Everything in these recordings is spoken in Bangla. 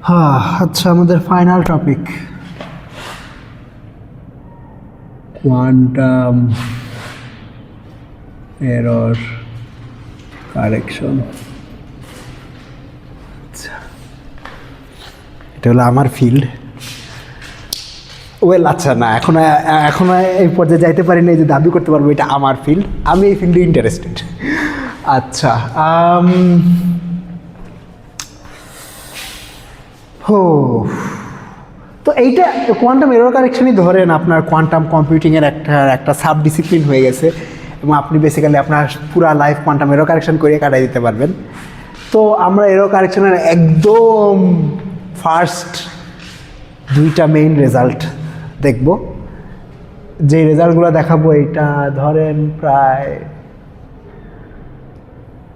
হ্যাঁ, আচ্ছা, আমাদের final topic quantum error correction. আচ্ছা, এটা হলো আমার ফিল্ড। ওয়েল, আচ্ছা, না, এখন এই পর্যায়ে যাইতে পারি না যে দাবি করতে পারবো এটা আমার ফিল্ড। আমি এই ফিল্ডে ইন্টারেস্টেড। আচ্ছা, তো এইটা কোয়ান্টাম এরর কারেকশনই ধরেন আপনার কোয়ান্টাম কম্পিউটিংয়ের একটা সাব ডিসিপ্লিন হয়ে গেছে, এবং আপনি বেসিক্যালি আপনার পুরা লাইফ কোয়ান্টাম এরর কারেকশন করে কাটাই দিতে পারবেন। তো আমরা এরর কারেকশনের একদম ফার্স্ট দুইটা মেইন রেজাল্ট দেখব। যে রেজাল্টগুলো দেখাবো এটা ধরেন প্রায়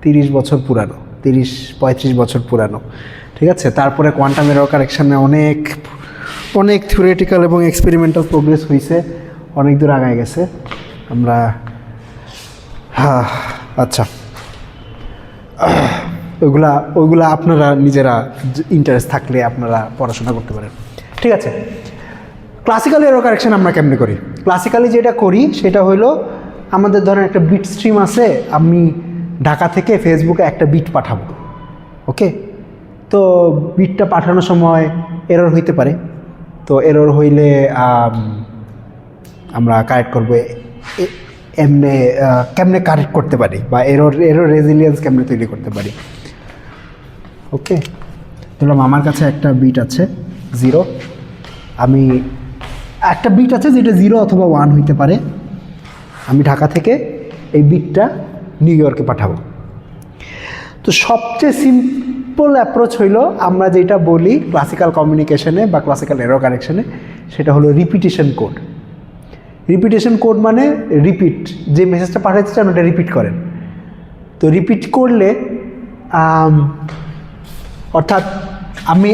30 বছর পুরানো, 30-35 বছর পুরানো, ঠিক আছে। তারপরে কোয়ান্টাম এরর কারেকশনে অনেক থিওরিটিক্যাল এবং এক্সপেরিমেন্টাল প্রোগ্রেস হয়েছে, অনেক দূর আগায় গেছে আমরা। আচ্ছা, ওইগুলা আপনারা নিজেরা ইন্টারেস্ট থাকলে আপনারা পড়াশোনা করতে পারেন, ঠিক আছে। ক্লাসিক্যাল এরর কারেকশন আমরা কেমনে করি? ক্লাসিক্যালি যেটা করি সেটা হলো, আমাদের ধরেন একটা বিট স্ট্রিম আছে, আমি ঢাকা থেকে ফেসবুকে একটা বিট পাঠাবো, ওকে। তো বিটটা পাঠানোর সময় এরর হইতে পারে। তো এরর হইলে আমরা কারেক্ট করবো কেমনে কারেক্ট করতে পারি, বা এরর রেজিলিয়েন্স কেমনে তৈরি করতে পারি, ওকে। ধরলাম আমার কাছে একটা বিট আছে 0, আমি একটা বিট আছে যেটা 0 অথবা 1 হইতে পারে। আমি ঢাকা থেকে এই বিটটা নিউ ইয়র্কে পাঠাবো। তো সবচেয়ে সিম্পল অ্যাপ্রোচ হইল, আমরা যেটা বলি ক্লাসিক্যাল কমিউনিকেশনে বা ক্লাসিক্যাল এরর কারেকশনে, সেটা হলো রিপিটেশন কোড। রিপিটেশন কোড মানে রিপিট, যে মেসেজটা পাঠাতে চান ওটা রিপিট করেন। তো রিপিট করলে অর্থাৎ আমি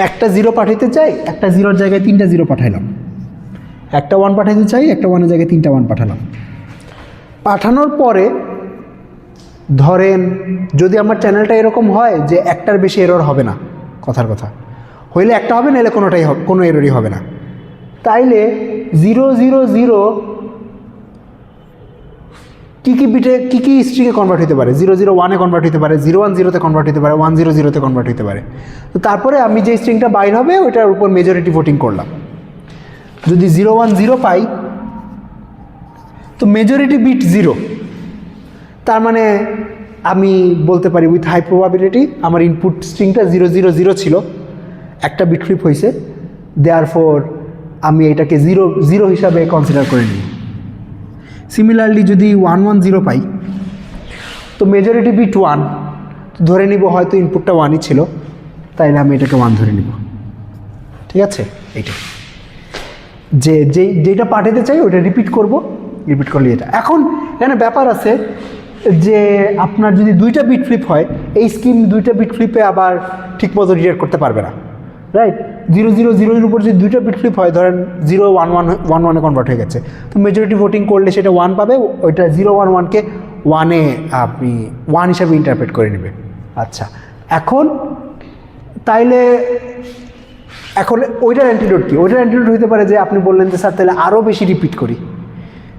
একটা 0 পাঠাতে চাই, একটা 0-র জায়গায় 3টা 0 পাঠাইলাম। একটা 1 পাঠাতে চাই, একটা 1-এর জায়গায় 3টা 1 পাঠালাম। পাঠানোর পরে ধরেন যদি আমার চ্যানেলটা এরকম হয় যে একটার বেশি এরর হবে না, কথার কথা হইলে একটা হবে, নাহলে কোনো এররই হবে না। তাইলে 000 কী বিটে কী স্ট্রিংয়ে কনভার্ট হতে পারে? 001-এ কনভার্ট হতে পারে, 010-তে কনভার্ট হতে পারে, 100-তে কনভার্ট হতে পারে। তো তারপরে আমি যে স্ট্রিংটা বাইর হবে ওইটার উপর মেজরিটি ভোটিং করলাম। যদি 010 পাই, তো মেজরিটি বিট 0, তার মানে আমি বলতে পারি উইথ হাই প্রবাবিলিটি আমার ইনপুট স্ট্রিংটা 000 ছিল, একটা বিট ফ্লিপ হয়েছে, দেয়ারফর আমি এটাকে 0 হিসাবে কনসিডার করে নিই। সিমিলারলি যদি 110 পাই, তো মেজরিটি বিট 1, ধরে নিব হয়তো ইনপুটটা 1ই ছিল, তাইলে আমি এটাকে 1 ধরে নিব, ঠিক আছে। এইটা যেটা পাঠাতে চাই ওটা রিপিট করব, রিপিট করলে এটা। এখন এখানে ব্যাপার আছে যে আপনার যদি 2টা বিট ফ্লিপ হয়, এই স্কিম 2টা বিট ফ্লিপে আবার ঠিকমতো রিডাক্ট করতে পারবে না, রাইট। 000-এর উপর যদি 2টা বিট ফ্লিপ হয়, ধরেন 011-1-1-এ কনভার্ট হয়ে গেছে, তো মেজরিটি ভোটিং করলে সেটা 1 পাবে, ওইটা 011-কে 1-এ আপনি 1 হিসাবে ইন্টারপ্রেট করে নেবে। আচ্ছা, এখন ওইটার অ্যান্টিডোট কি? ওইটার অ্যান্টিডোট হতে পারে যে আপনি বললেন যে স্যার তাহলে আরও বেশি রিপিট করি,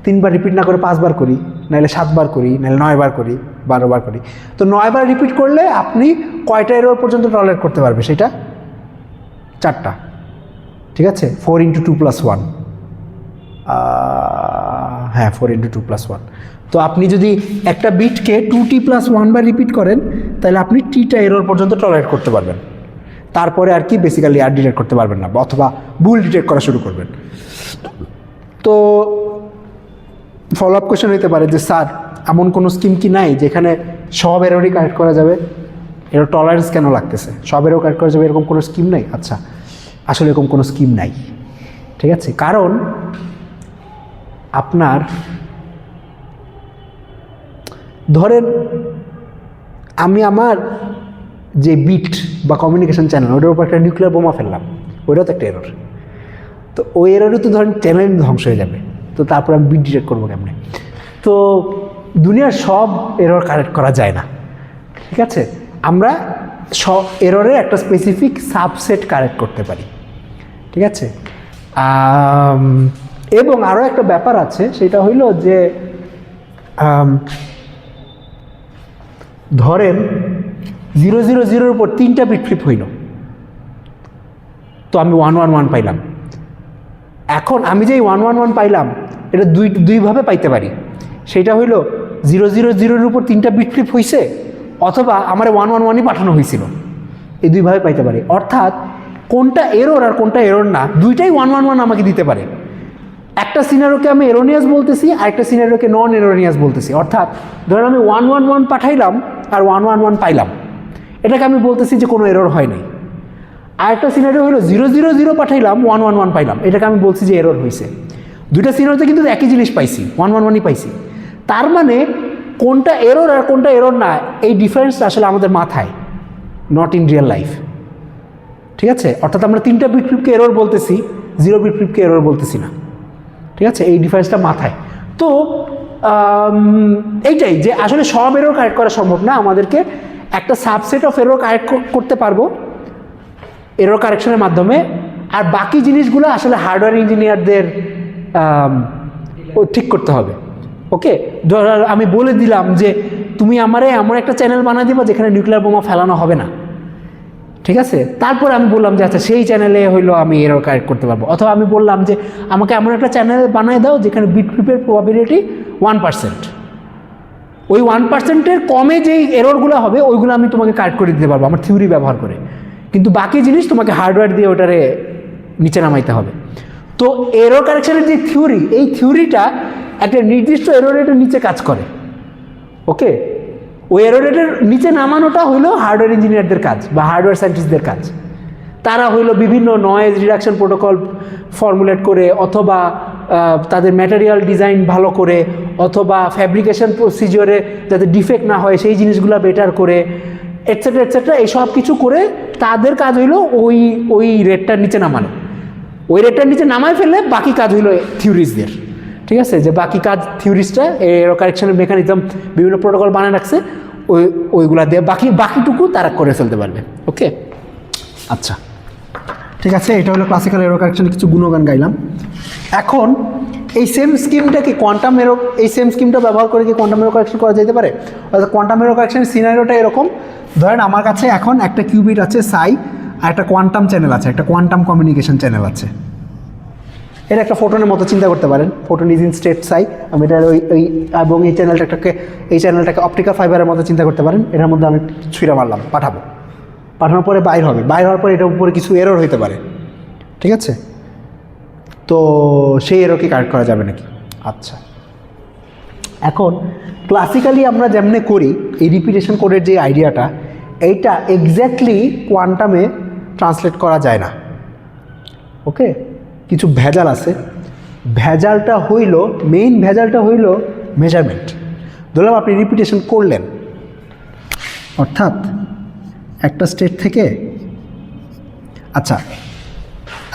3বার রিপিট না করে 5বার করি, নাহলে 7বার করি, নাহলে 9বার করি, 12বার করি। তো 9বার রিপিট করলে আপনি কয়টা এরর পর্যন্ত টলারেট করতে পারবে? সেটা 4টা, ঠিক আছে। 4 × 2 + 1, হ্যাঁ 4 × 2 + 1। তো আপনি যদি একটা বিটকে 2t + 1 বার রিপিট করেন, তাহলে আপনি টিটা এরর পর্যন্ত টলারেট করতে পারবেন। তারপরে আর কি বেসিক্যালি আর ডিটেক্ট করতে পারবেন না, অথবা ভুল ডিটেক্ট করা শুরু করবেন। তো ফলো আপ কোয়েশ্চেন হতে পারে যে স্যার এমন কোনো স্কিম কি নাই যেখানে সব এররই কারেক্ট করা যাবে? এরর টলারেন্স কেন লাগতেছে? সব এরর কারেক্ট করা যাবে এরকম কোনো স্কিম নাই? আচ্ছা, আসলে এরকম কোনো স্কিম নাই, ঠিক আছে। কারণ আপনার ধরেন আমি আমার যে বিট বা কমিউনিকেশন চ্যানেল ওটার উপর একটা নিউক্লিয়ার বোমা ফেললাম, ওইটাও তো একটা এরর। তো ওই এররও তো ধরেন চ্যানেল ধ্বংস হয়ে যাবে, তো তারপর আমি বিট ডিটেক্ট করবো কেমনে? তো দুনিয়ার সব এরর কারেক্ট করা যায় না, ঠিক আছে। আমরা এররের একটা স্পেসিফিক সাবসেট কারেক্ট করতে পারি, ঠিক আছে। এবং আরও একটা ব্যাপার আছে, সেটা হইল যে ধরেন 000 উপর 3টা বিট ফ্লিপ হইল, তো আমি 111 পাইলাম। এখন আমি যে 111 পাইলাম এটা দুইভাবে পাইতে পারি, সেটা হইল 000 উপর 3টা বিট ফ্লিপ হয়েছে, অথবা আমার 111ই পাঠানো হয়েছিল, এই দুইভাবে পাইতে পারি। অর্থাৎ কোনটা এরর আর কোনটা এরর না, দুইটাই 111 আমাকে দিতে পারে। একটা সিনারিওকে আমি এরোনিয়াস বলতেছি, আর একটা সিনারিওকে নন এরোনিয়াস বলতেছি। অর্থাৎ ধরেন আমি 111 পাঠাইলাম আর 111 পাইলাম, এটাকে আমি বলতেছি যে কোনো এরর হয় নাই। আর একটা সিনারিও হলো 000 পাঠাইলাম 111 পাইলাম, এটাকে আমি বলছি যে এরর হয়েছে। দুইটা সিনারিওতে কিন্তু একই জিনিস পাইছি, 111ই পাইছি। তার মানে কোনটা এরর আর কোনটা এরর না, এই ডিফারেন্সটা আসলে আমাদের মাথায়, নট ইন রিয়েল লাইফ, ঠিক আছে। অর্থাৎ আমরা 3টা বিট ফ্লিপকে এরর বলতেছি, 0 বিট ফ্লিপকে এরর বলতেছি না, ঠিক আছে। এই ডিফারেন্সটা মাথায়। তো এইটাই যে আসলে সব এরর কারেক্ট করা সম্ভব না, আমাদেরকে একটা সাবসেট অফ এরর কারেক্ট করতে পারবো এরর কারেকশনের মাধ্যমে। আর বাকি জিনিসগুলো আসলে হার্ডওয়্যার ইঞ্জিনিয়ারদের ঠিক করতে হবে। ওকে, ধর আমি বলে দিলাম যে তুমি আমারে এমন একটা চ্যানেল বানিয়ে দিবা যেখানে নিউক্লিয়ার বোমা ফেলানো হবে না, ঠিক আছে। তারপর আমি বললাম যে আচ্ছা সেই চ্যানেলে হইলো আমি এরর কারেক্ট করতে পারবো। অথবা আমি বললাম যে আমাকে এমন একটা চ্যানেল বানিয়ে দাও যেখানে বিট ফ্লিপের প্রবাবিলিটি 1%, ওই 1%-এর কমে যেই এররগুলো হবে ওইগুলো আমি তোমাকে কারেক্ট করে দিতে পারবো আমার থিওরি ব্যবহার করে। কিন্তু বাকি জিনিস তোমাকে হার্ডওয়্যার দিয়ে ওটারে নিচে নামাইতে হবে। তো এরর কারেকশনের যে থিওরি, এই থিওরিটা একটা নির্দিষ্ট এরর রেটের নিচে কাজ করে। ওকে, ওই এরর রেটের নিচে নামানোটা হইলো হার্ডওয়্যার ইঞ্জিনিয়ারদের কাজ বা হার্ডওয়্যার সায়েন্টিস্টদের কাজ। তারা হইলো বিভিন্ন নয়েজ রিডাকশন প্রোটোকল ফর্মুলেট করে, অথবা তাদের ম্যাটেরিয়াল ডিজাইন ভালো করে, অথবা ফ্যাব্রিকেশন প্রসিজিওরে যাতে ডিফেক্ট না হয় সেই জিনিসগুলো বেটার করে, এটসেট্রা এটসেট্রা, এই সব কিছু করে তাদের কাজ হইলো ওই রেটটার নিচে নামানো। ওই রেটটার নিচে নামায় ফেললে বাকি কাজ হইলো থিওরিস্টদের, ঠিক আছে। যে বাকি কাজ থিওরিস্টরা এরর কারেকশনের মেকানিজম বিভিন্ন প্রোটোকল বানিয়ে রাখছে, ওইগুলা দিয়ে বাকিটুকু তারা করে ফেলতে পারবে। ওকে, আচ্ছা ঠিক আছে। এটা হলো ক্লাসিক্যাল এরর কারেকশনের কিছু গুণগান গাইলাম। এখন এই সেম স্কিমটা কি কোয়ান্টাম এরর, এই সেম স্কিমটা ব্যবহার করে কি কোয়ান্টাম এরর কারেকশন করা যেতে পারে? অর্থাৎ কোয়ান্টাম এরর কারেকশনের সিনারিওটা এরকম, ধরেন আমার কাছে এখন একটা কিউবিট আছে সাই, আর একটা কোয়ান্টাম চ্যানেল আছে, একটা কোয়ান্টাম কমিউনিকেশন চ্যানেল আছে। এটা একটা ফোটনের মতো চিন্তা করতে পারেন, ফোটন ইজ ইন স্টেট সাই। আমি এটা ওই এবং এই চ্যানেলটাকে অপটিক্যাল ফাইবারের মতো চিন্তা করতে পারেন। এটার মধ্যে আমি ছুঁড়ে মারলাম, পাঠানোর পরে বাইর হবে, বাইর হওয়ার পরে এটার উপরে কিছু এরর হইতে পারে, ঠিক আছে। তো সেই এররকে কারেক্ট করা যাবে নাকি? আচ্ছা, এখন ক্লাসিক্যালি আমরা যেমনে করি এই রিপিটেশন কোডের যে আইডিয়াটা, এইটা এক্স্যাক্টলি কোয়ান্টামে ট্রান্সলেট করা যায় না। ওকে, কিছু ভেজাল আছে। ভেজালটা হইল, মেইন ভেজালটা হইল মেজারমেন্ট। ধরলাম আপনি রিপিটেশন করলেন, অর্থাৎ একটা স্টেট থেকে, আচ্ছা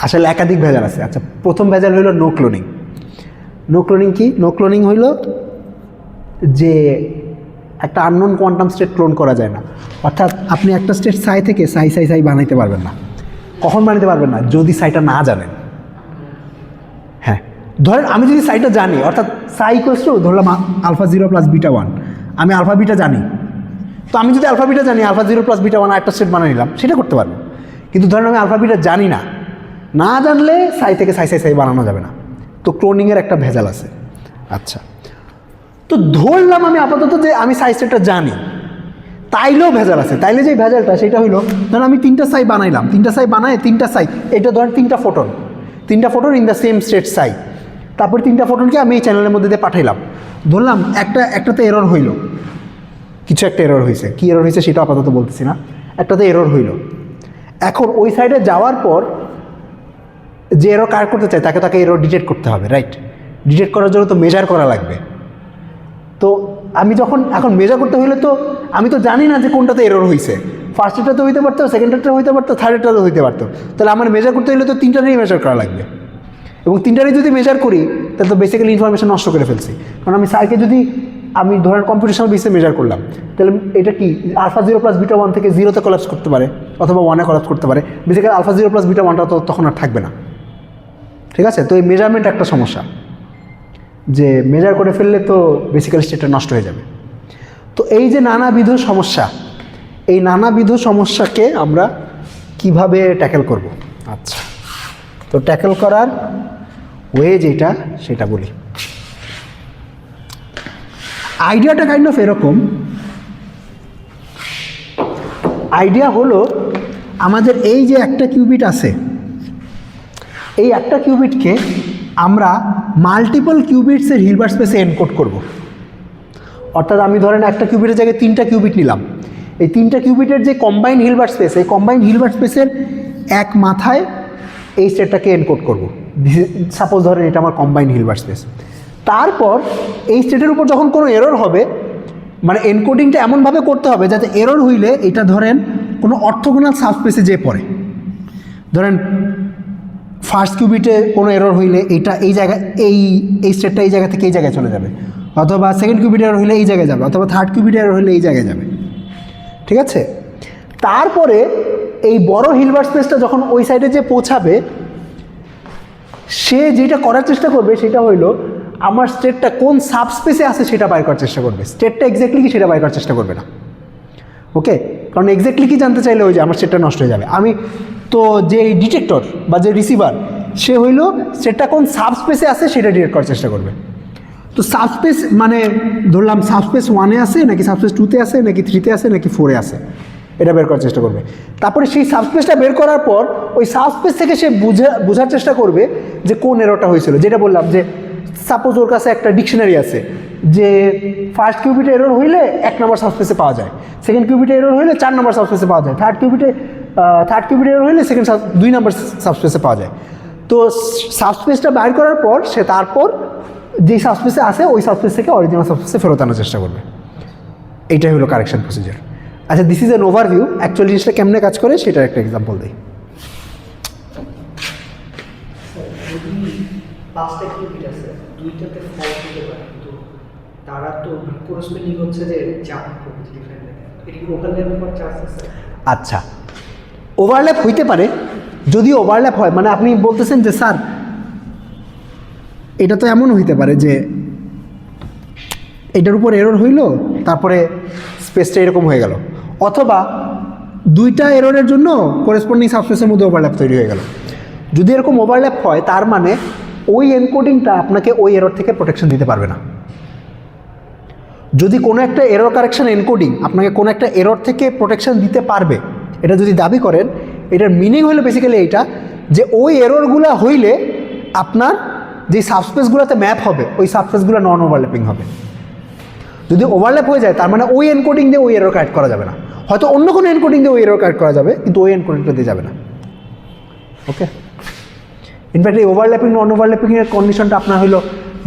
আসলে একাধিক ভেজাল আছে। আচ্ছা, প্রথম ভেজাল হইল নো ক্লোনিং। নো ক্লোনিং কি? নো ক্লোনিং হইল যে একটা আননোন কোয়ান্টাম স্টেট ক্লোন করা যায় না। অর্থাৎ আপনি একটা স্টেট সাই থেকে সাই বানাইতে পারবেন না। কখন বানাইতে পারবেন না? যদি সাইটা না জানেন। হ্যাঁ, ধরেন আমি যদি সাইটা জানি, অর্থাৎ সাই ইকুয়ালস টু ধরলাম আলফা 0 প্লাস বিটা 1, আমি আলফা বিটা জানি। তো আমি যদি আলফা বিটা জানি, আলফা 0 প্লাস বিটা 1 একটা স্টেট বানিয়ে নিলাম, সেটা করতে পারবো। কিন্তু ধরেন আমি আলফা বিটা জানি না, না জানলে সাই থেকে সাই বানানো যাবে না। তো ক্লোনিংয়ের একটা ভেজাল আছে। আচ্ছা, তো ধরলাম আমি আপাতত যে আমি সাই স্টেটটা জানি, তাইলেও ভেজাল আছে। তাইলে যে ভেজালটা সেটা হইলো, ধরেন আমি 3টা সাই বানাইলাম, 3টা সাই বানায় 3টা সাই, এটা ধরেন 3টা photon in the same state সাই। তারপর 3টা ফোটনকে আমি এই চ্যানেলের মধ্যে দিয়ে পাঠাইলাম। ধরলাম একটাতে এরর হইল, কিছু একটা এরর হয়েছে, কী এরর হয়েছে সেটা আপাতত বলতেছি না, একটাতে এরর হইল। এখন ওই সাইডে যাওয়ার পর যে এরর কারেক্ট করতে চায় তাকে এরর ডিটেক্ট করতে হবে, রাইট? ডিটেক্ট করার জন্য তো মেজার করা লাগবে। তো আমি যখন এখন মেজার করতে হইলে তো আমি তো জানি না যে কোনটাতে এরর হয়েছে। ফার্স্টেরটাতে হইতে পারতো, সেকেন্ডটা হইতে পারতো, থার্ডেরটাতে হইতে পারতো। তাহলে আমার মেজার করতে হলে তো 3টারই মেজার করা লাগবে, এবং 3টারই যদি মেজার করি তাহলে তো বেসিক্যালি ইনফরমেশন নষ্ট করে ফেলছি। কারণ আমি সাইকে যদি আমি ধরেন কম্পিউটেশনাল বেসে মেজার করলাম, তাহলে এটা কি আলফা 0 প্লাস বিটা 1 থেকে 0-তে কোলাপস করতে পারে অথবা 1-এ কোলাপস করতে পারে। বেসিক্যালি আলফা 0 প্লাস বিটা 1টা তো তখন আর থাকবে না। ঠিক আছে, তো এই মেজারমেন্ট একটা সমস্যা, যে মেজার করে ফেললে তো বেসিক্যালি স্টেটটা নষ্ট হয়ে যাবে। তো এই যে নানাবিধ সমস্যা, এই নানাবিধ সমস্যাকে আমরা কিভাবে ট্যাকেল করব। আচ্ছা, তো ট্যাকেল করার ওয়ে যেটা সেটা বলি। আইডিয়াটা কাইন্ড অফ এরকম, আইডিয়া হলো আমাদের এই যে একটা কিউবিট আছে, এই একটা কিউবিটকে আমরা মাল্টিপল কিউবিটসের হিলবার্ট স্পেসে এনকোড করব। অর্থাৎ আমি ধরেন একটা কিউবিটের জায়গায় 3টা কিউবিট নিলাম, এই 3টা কিউবিটের যে কম্বাইন্ড হিলবার্ট স্পেস, এই কম্বাইন্ড হিলবার্ট স্পেসের এক মাথায় এই স্টেটটাকে এনকোড করব। সাপোজ ধরেন এটা আমার কম্বাইন্ড হিলবার্ট স্পেস। তারপর এই স্টেটের উপর যখন কোনো এরর হবে, মানে এনকোডিংটা এমনভাবে করতে হবে যাতে এরর হইলে এটা ধরেন কোনো অর্থোগোনাল সাবস্পেসে যেয়ে পড়ে। ধরেন ফার্স্ট কিউবিটে কোনো এরর হইলে এটা এই জায়গায় এই স্টেটটা এই জায়গা থেকে এই জায়গায় চলে যাবে, অথবা সেকেন্ড কিউবিটে এরর হইলে এই জায়গায় যাবে, অথবা থার্ড কিউবিটে এরর হইলে এই জায়গায় যাবে। ঠিক আছে, তারপরে এই বড় হিলবার্ট স্পেসটা যখন ওই সাইডে যে পৌঁছাবে, সে যেটা করার চেষ্টা করবে সেটা হইলো আমার স্টেটটা কোন সাবস্পেসে আছে সেটা বাইর করার চেষ্টা করবে। স্টেটটা এক্স্যাক্টলি কি সেটা বাইর করার চেষ্টা করবে না। ওকে, কারণ এক্স্যাক্টলি কি জানতে চাইলে ওই যে আমার স্টেটটা নষ্ট হয়ে যাবে। আমি তো যে ডিটেক্টর বা যে রিসিভার, সে হইলো স্টেটটা কোন সাবস্পেসে আছে সেটা ডিটেক্ট করার চেষ্টা করবে। তো সাবস্পেস মানে ধরলাম সাবস্পেস 1-এ আছে নাকি সাবস্পেস 2-তে আছে নাকি 3-তে আছে নাকি 4-এ আছে, এটা বের করার চেষ্টা করবে। তারপরে সেই সাবস্পেসটা বের করার পর ওই সাবস্পেস থেকে সে বোঝার চেষ্টা করবে যে কোন এররটা হয়েছিল। যেটা বললাম যে সাপোজ ওর কাছে একটা ডিকশনারি আছে যে ফার্স্ট কিউবিটে এরর হইলে 1 নম্বর সাবস্পেসে পাওয়া যায়, সেকেন্ড কিউবিটে এরর হইলে 4 নম্বর সাবস্পেসে পাওয়া যায়, থার্ড কিউবিটে এরর হইলে 2 নম্বর সাবস্পেসে পাওয়া যায়। তো সাবস্পেসটা বাইর করার পর সে তারপর যেই সাবস্পেসে আছে ওই সাবস্পেস থেকে অরিজিনাল সাবস্পেসে ফেরত আনার চেষ্টা করবে। এইটাই হলো কারেকশন প্রসিজার। আচ্ছা, this is an overview. Actually জিনিসটা কেমনে কাজ করে সেটার একটা এক্সাম্পল দিই। আচ্ছা, ওভারল্যাপ হইতে পারে। যদি ওভারল্যাপ হয়, মানে আপনি বলতেছেন যে স্যার এটা তো এমন হইতে পারে যে এটার উপর এরর হইল, তারপরে স্পেসটা এরকম হয়ে গেল, অথবা 2টা এররের জন্য করেসপন্ডিং সাবস্পেসের মধ্যে ওভারল্যাপ তৈরি হয়ে গেল। যদি এরকম ওভারল্যাপ হয়, তার মানে ওই এনকোডিংটা আপনাকে ওই এরর থেকে প্রোটেকশন দিতে পারবে না। যদি কোনো একটা এরর কারেকশন এনকোডিং আপনাকে কোনো একটা এরর থেকে প্রোটেকশন দিতে পারবে, এটা যদি দাবি করেন, এটার মিনিং হলো বেসিক্যালি এইটা যে ওই এররগুলো হইলে আপনার যে সাবস্পেসগুলোতে ম্যাপ হবে ওই সাবস্পেসগুলো নন ওভারল্যাপিং হবে। যদি ওভারল্যাপ হয়ে যায় তার মানে ওই এনকোডিং দিয়ে ওই এরর কারেক্ট করা যাবে না, হয়তো অন্য কোনো এনকোডিং দিয়ে ওই এরর কারেক্ট করা যাবে, কিন্তু ওই এনকোডিংটা দিয়ে যাবে না। ওকে, ইনফ্যাক্ট এই ওভারল্যাপিং নন ওভারল্যাপিংয়ের কন্ডিশনটা আপনার হলো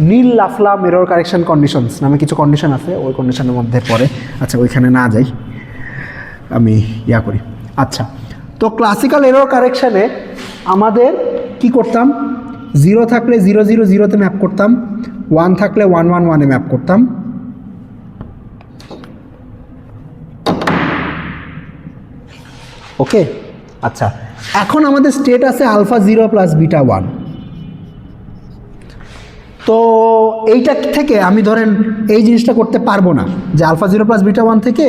নীল লাফলাম এরর কারেকশন কন্ডিশনস নামে কিছু কন্ডিশন আছে, ওই কন্ডিশনের মধ্যে পড়ে। আচ্ছা, ওইখানে না যাই, আমি করি। আচ্ছা, তো ক্লাসিক্যাল এরর কারেকশানে আমাদের কি করতাম, 0 থাকলে 0 0 0-তে ম্যাপ করতাম, 1 থাকলে 1 1 1-এ ম্যাপ করতাম। ওকে, আচ্ছা, এখন আমাদের স্টেট আছে আলফা 0 প্লাস বিটা 1। তো এইটা থেকে আমি ধরেন এই জিনিসটা করতে পারবো না যে আলফা 0 প্লাস বিটা 1 থেকে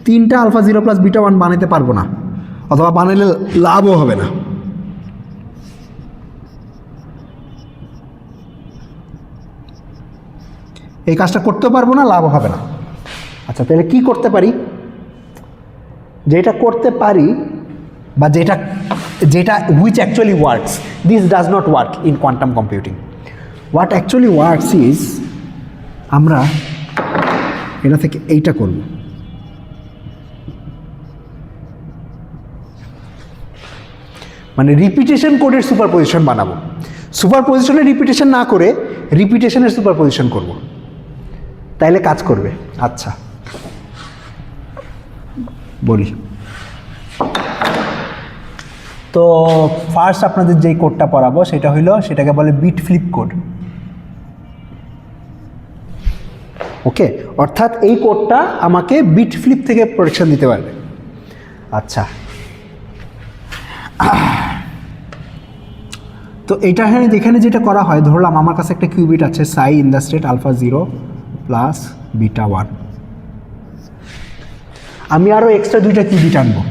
3টা আলফা 0 প্লাস বিটা 1 বানাতে পারবো না, অথবা বানাইলে লাভও হবে না। এই কাজটা করতে পারবো না, লাভও হবে না। আচ্ছা, তাহলে কি করতে পারি? যেটা করতে পারি বা যেটা which actually works, this does not work in quantum computing. What actually works is আমরা এটা থেকে এইটা করব। মানে রিপিটেশন কোডের সুপারপজিশন বানাবো। সুপারপজিশনের রিপিটেশন না করে রিপিটেশনের সুপারপজিশন করব, তাইলে কাজ করবে। আচ্ছা, বলি। তো ফার্স্ট আপনাদের যেই কোডটা পড়াবো সেটাকে বলে বিট ফ্লিপ কোড। ওকে, অর্থাৎ এই কোডটা আমাকে বিট ফ্লিপ থেকে প্রোটেকশন দিতে পারবে। আচ্ছা, তো এটা যেখানে যেটা করা হয়, ধরলাম আমার কাছে একটা কিউবিট আছে psi in the state alpha 0 plus beta 1, আমি আরও এক্সট্রা দুইটা কিউবিট আনবো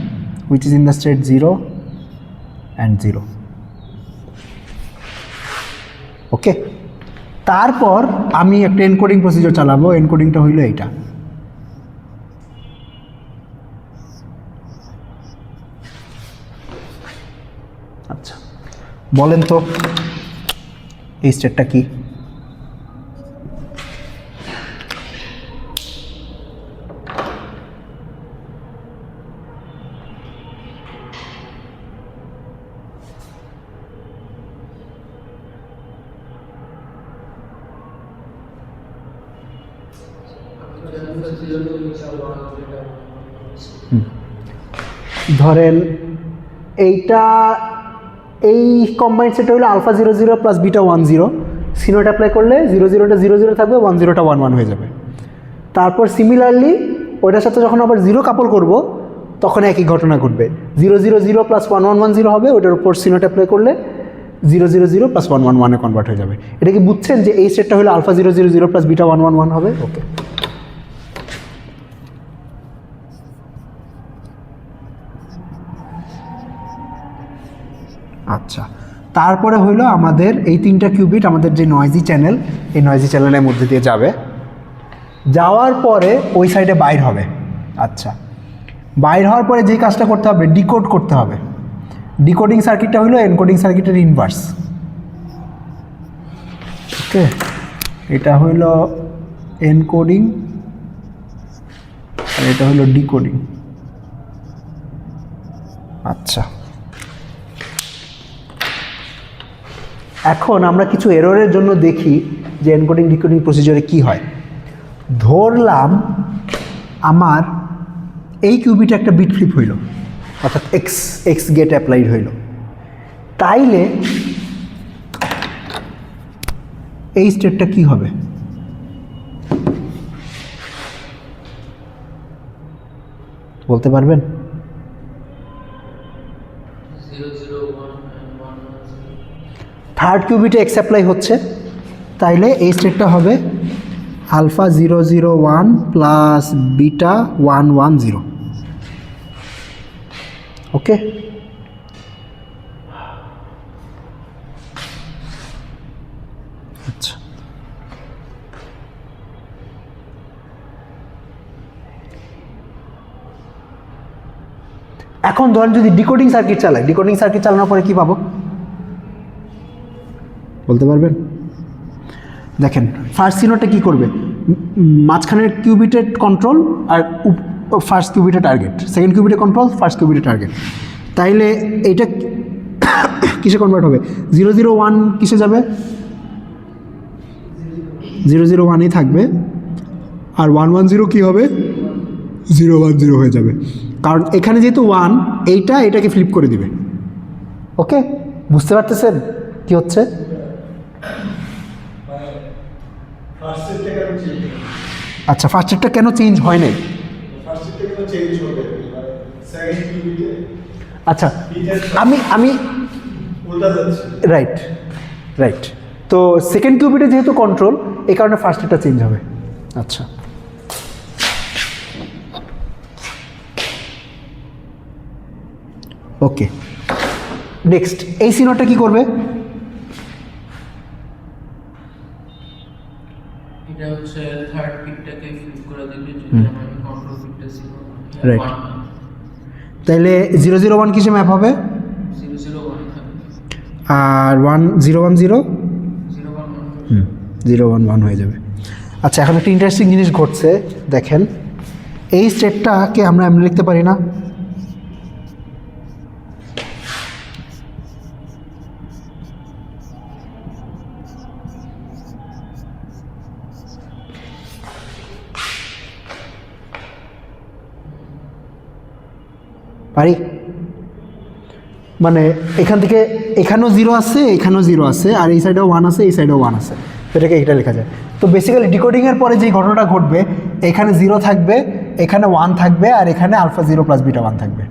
which is in the state 0 and 0। Okay, তারপর আমি একটা এনকোডিং প্রসিজার চালাবো, এনকোডিংটা হইল এইটা। আচ্ছা, বলেন তো এই স্টেটটা কি? ধরেন এইটা, এই কম্বাইন্ড সেট হলো আলফা 0 0 প্লাস বিটা 1 0, সিনোট অ্যাপ্লাই করলে 0 0টা 0 0 থাকবে, 1 0টা 1 1 হয়ে যাবে। তারপর সিমিলারলি ওইটার সাথে যখন আবার 0 কাপল করব তখন একই ঘটনা ঘটবে, 0 0 0 প্লাস 1 1 1 0 হবে, ওইটার উপর সিনোট অ্যাপ্লাই করলে 0 0 0 প্লাস 1 1 1 কনভার্ট হয়ে যাবে। এটা কি বুঝছেন যে এই সেটটা হলো আলফা 0 0 0 প্লাস বিটা 1 1 1 হবে? ওকে, আচ্ছা, তারপরে হইলো আমাদের এই তিনটা কিউবিট আমাদের যে নয়েজি চ্যানেল, এই নয়েজি চ্যানেলের মধ্যে দিয়ে যাবে, যাওয়ার পরে ওই সাইডে বাইর হবে। আচ্ছা, বাইর হওয়ার পরে যেই কাজটা করতে হবে, ডিকোড করতে হবে। ডিকোডিং সার্কিটটা হইলো এনকোডিং সার্কিটের ইনভার্স। ওকে, এটা হইল এনকোডিং আর এটা হইল ডিকোডিং। আচ্ছা, এখন আমরা কিছু এররের জন্য দেখি যে এনকোডিং ডিকোডিং প্রসিজারে কি হয়। ধরলাম আমার এই কিউবিটে একটা বিট ফ্লিপ হইল, অর্থাৎ এক্স গেট অ্যাপ্লাইড হইল, তাইলে এই স্টেটটা কি হবে বলতে পারবেন? থার্ড কিউবিটে এক্স অ্যাপ্লাই হচ্ছে, তাইলে এই স্টেটটা হবে আলফা 0 0 1 প্লাস বিটা 1 1 0। ওকে, আচ্ছা, এখন ধরেন যদি ডিকোডিং সার্কিট চালাই, ডিকোডিং সার্কিট চালানোর পরে কি পাবো বলতে পারবেন? দেখেন, ফার্স্ট সিনোটা কি করবে, মাঝখানের কিউবিটের কন্ট্রোল আর ফার্স্ট কিউবিটের টার্গেট, সেকেন্ড কিউবিটের কন্ট্রোল, ফার্স্ট কিউবিটের টার্গেট। তাইলে এইটা কিসে কনভার্ট হবে? 0 0 1 কিসে যাবে? 0 0 1ই থাকবে, আর 1 1 0 কী হবে? 0 1 0 হয়ে যাবে, কারণ এখানে যেহেতু 1, এটাকে ফ্লিপ করে দিবে। ওকে, বুঝতে পারতেছেন কি হচ্ছে? আচ্ছা, ফার্স্ট স্টেটটা কেন চেঞ্জ হয় নাই? আচ্ছা, আমি রাইট রাইট, তো সেকেন্ড কিউবিটে যেহেতু কন্ট্রোল, এই কারণে ফার্স্ট স্টেটটা চেঞ্জ হবে। আচ্ছা, ওকে, নেক্সট এই সিনোটা কি করবে? এটা হচ্ছে থার্ড বিটটাকে ফ্লিপ করে দিবে, যদি আমার কন্ট্রোল বিটটা ছিল রাইট, তাহলে 0 0 1 কিসে ম্যাপ হবে? 0 0 1 থাকবে, আর 1 0 1 0 0 1 0 1 1 হয়ে যাবে। আচ্ছা, এখন একটা ইন্টারেস্টিং জিনিস ঘটছে, দেখেন এই স্টেটটাকে আমরা এমনি লিখতে পারি না? পারি, মানে এখান থেকে এখানেও 0 আছে, এখানেও 0 আছে, আর এই সাইডেও 1 আছে, এই সাইডেও 1 আছে, এটাকে এটা লেখা যায়। তো বেসিক্যালি ডিকোডিংয়ের পরে যেই ঘটনাটা ঘটবে, এখানে 0 থাকবে, এখানে 1 থাকবে, আর এখানে আলফা 0 প্লাস বিটা 1 থাকবে।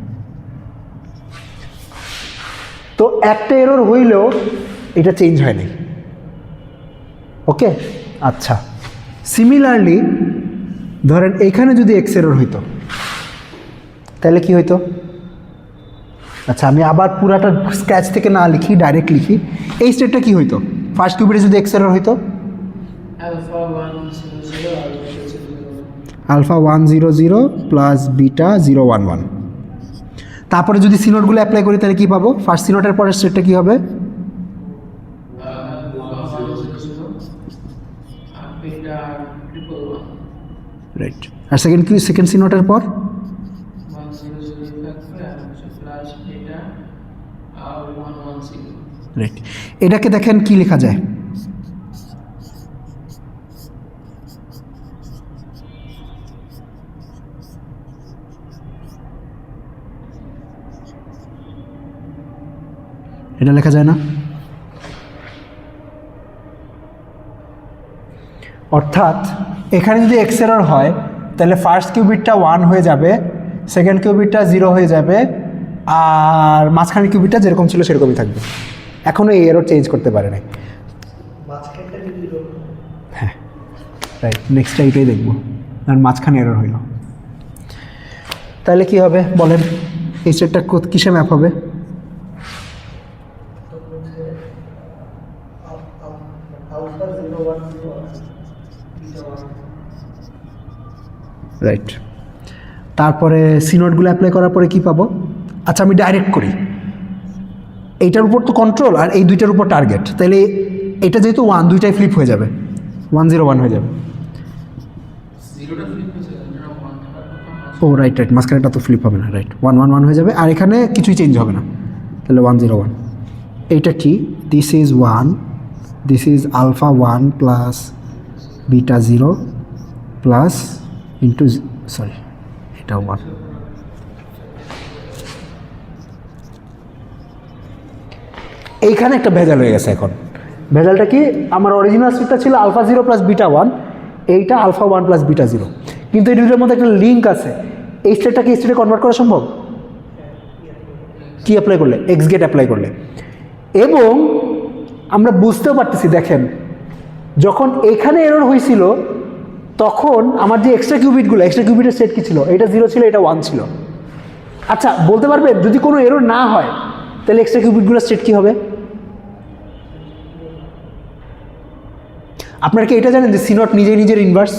তো একটা এরর হইলেও এটা চেঞ্জ হয়নি। ওকে, আচ্ছা। সিমিলারলি ধরেন এইখানে যদি এক্স এরর হইতো তাহলে কি হইতো? আচ্ছা, আমি আবার পুরাটা স্ক্র্যাচ থেকে না লিখি, ডাইরেক্ট লিখি। এই স্টেটটা কি হইতো? ফার্স্ট কিউবিটে যদি এক্স এরর হইতো, আলফা 100 প্লাস বিটা 011। তারপরে যদি সিনোটগুলো অ্যাপ্লাই করি তাহলে কি পাবো? ফার্স্ট সিনোটের পরের স্টেটটা কি হবে? রাইট। আর সেকেন্ড সিনোটের পর রাইট। এটাকে দেখেন কি লেখা যায়? এটা লেখা যায় না? অর্থাৎ এখানে যদি এক্স এরর হয় তাহলে ফার্স্ট কিউবিটটা 1 হয়ে যাবে, সেকেন্ড কিউবিটটা 0 হয়ে যাবে, আর মাঝখানের কিউবিটটা যেরকম ছিল সেরকমই থাকবে। এখনও এই এরর চেঞ্জ করতে পারে নাই। হ্যাঁ, রাইট। নেক্সটটা এইটাই দেখবো, আর মাঝখানে এরর হইল। তাহলে কি হবে বলেন? এই স্টেটটা কিসে ম্যাপ হবে? রাইট। তারপরে সিনোটগুলো অ্যাপ্লাই করার পরে কি পাবো? আচ্ছা, আমি ডাইরেক্ট করি। এইটার উপর তো কন্ট্রোল, আর এই দুইটার উপর টার্গেট। তাহলে এটা যেহেতু 1, দুইটাই ফ্লিপ হয়ে যাবে, 101 হয়ে যাবে। ও রাইট রাইট, মাঝখানেটা তো ফ্লিপ হবে না। রাইট, 111 হয়ে যাবে, আর এখানে কিছুই চেঞ্জ হবে না। তাহলে 101। এইটা কি? This is 1, this is alpha 1 plus beta 0 plus into, sorry, এটা 1। এইখানে একটা ভেজাল হয়ে গেছে। এখন ভেজালটা কি? আমার অরিজিনাল স্টেটটা ছিল আলফা 0 প্লাস বিটা 1, এইটা আলফা 1 প্লাস বিটা 0, কিন্তু এই দুটোর মধ্যে একটা লিঙ্ক আছে। এই স্টেটটাকে এই স্টেটে কনভার্ট করা সম্ভব? কি অ্যাপ্লাই করলে? এক্স গেট অ্যাপ্লাই করলে। এবং আমরা বুঝতেও পারতেছি, দেখেন যখন এখানে এরর হয়েছিল তখন আমার যে এক্সট্রা কিউবিটের সেট কি ছিল? এটা 0 ছিল, এটা 1 ছিল। আচ্ছা, বলতে পারবে যদি কোনো এরর না হয় তাহলে এক্সট্রা কিউবিটগুলোর সেট কি হবে? আপনারা কি এটা জানেন যে সিনোট নিজেই নিজের ইনভার্স?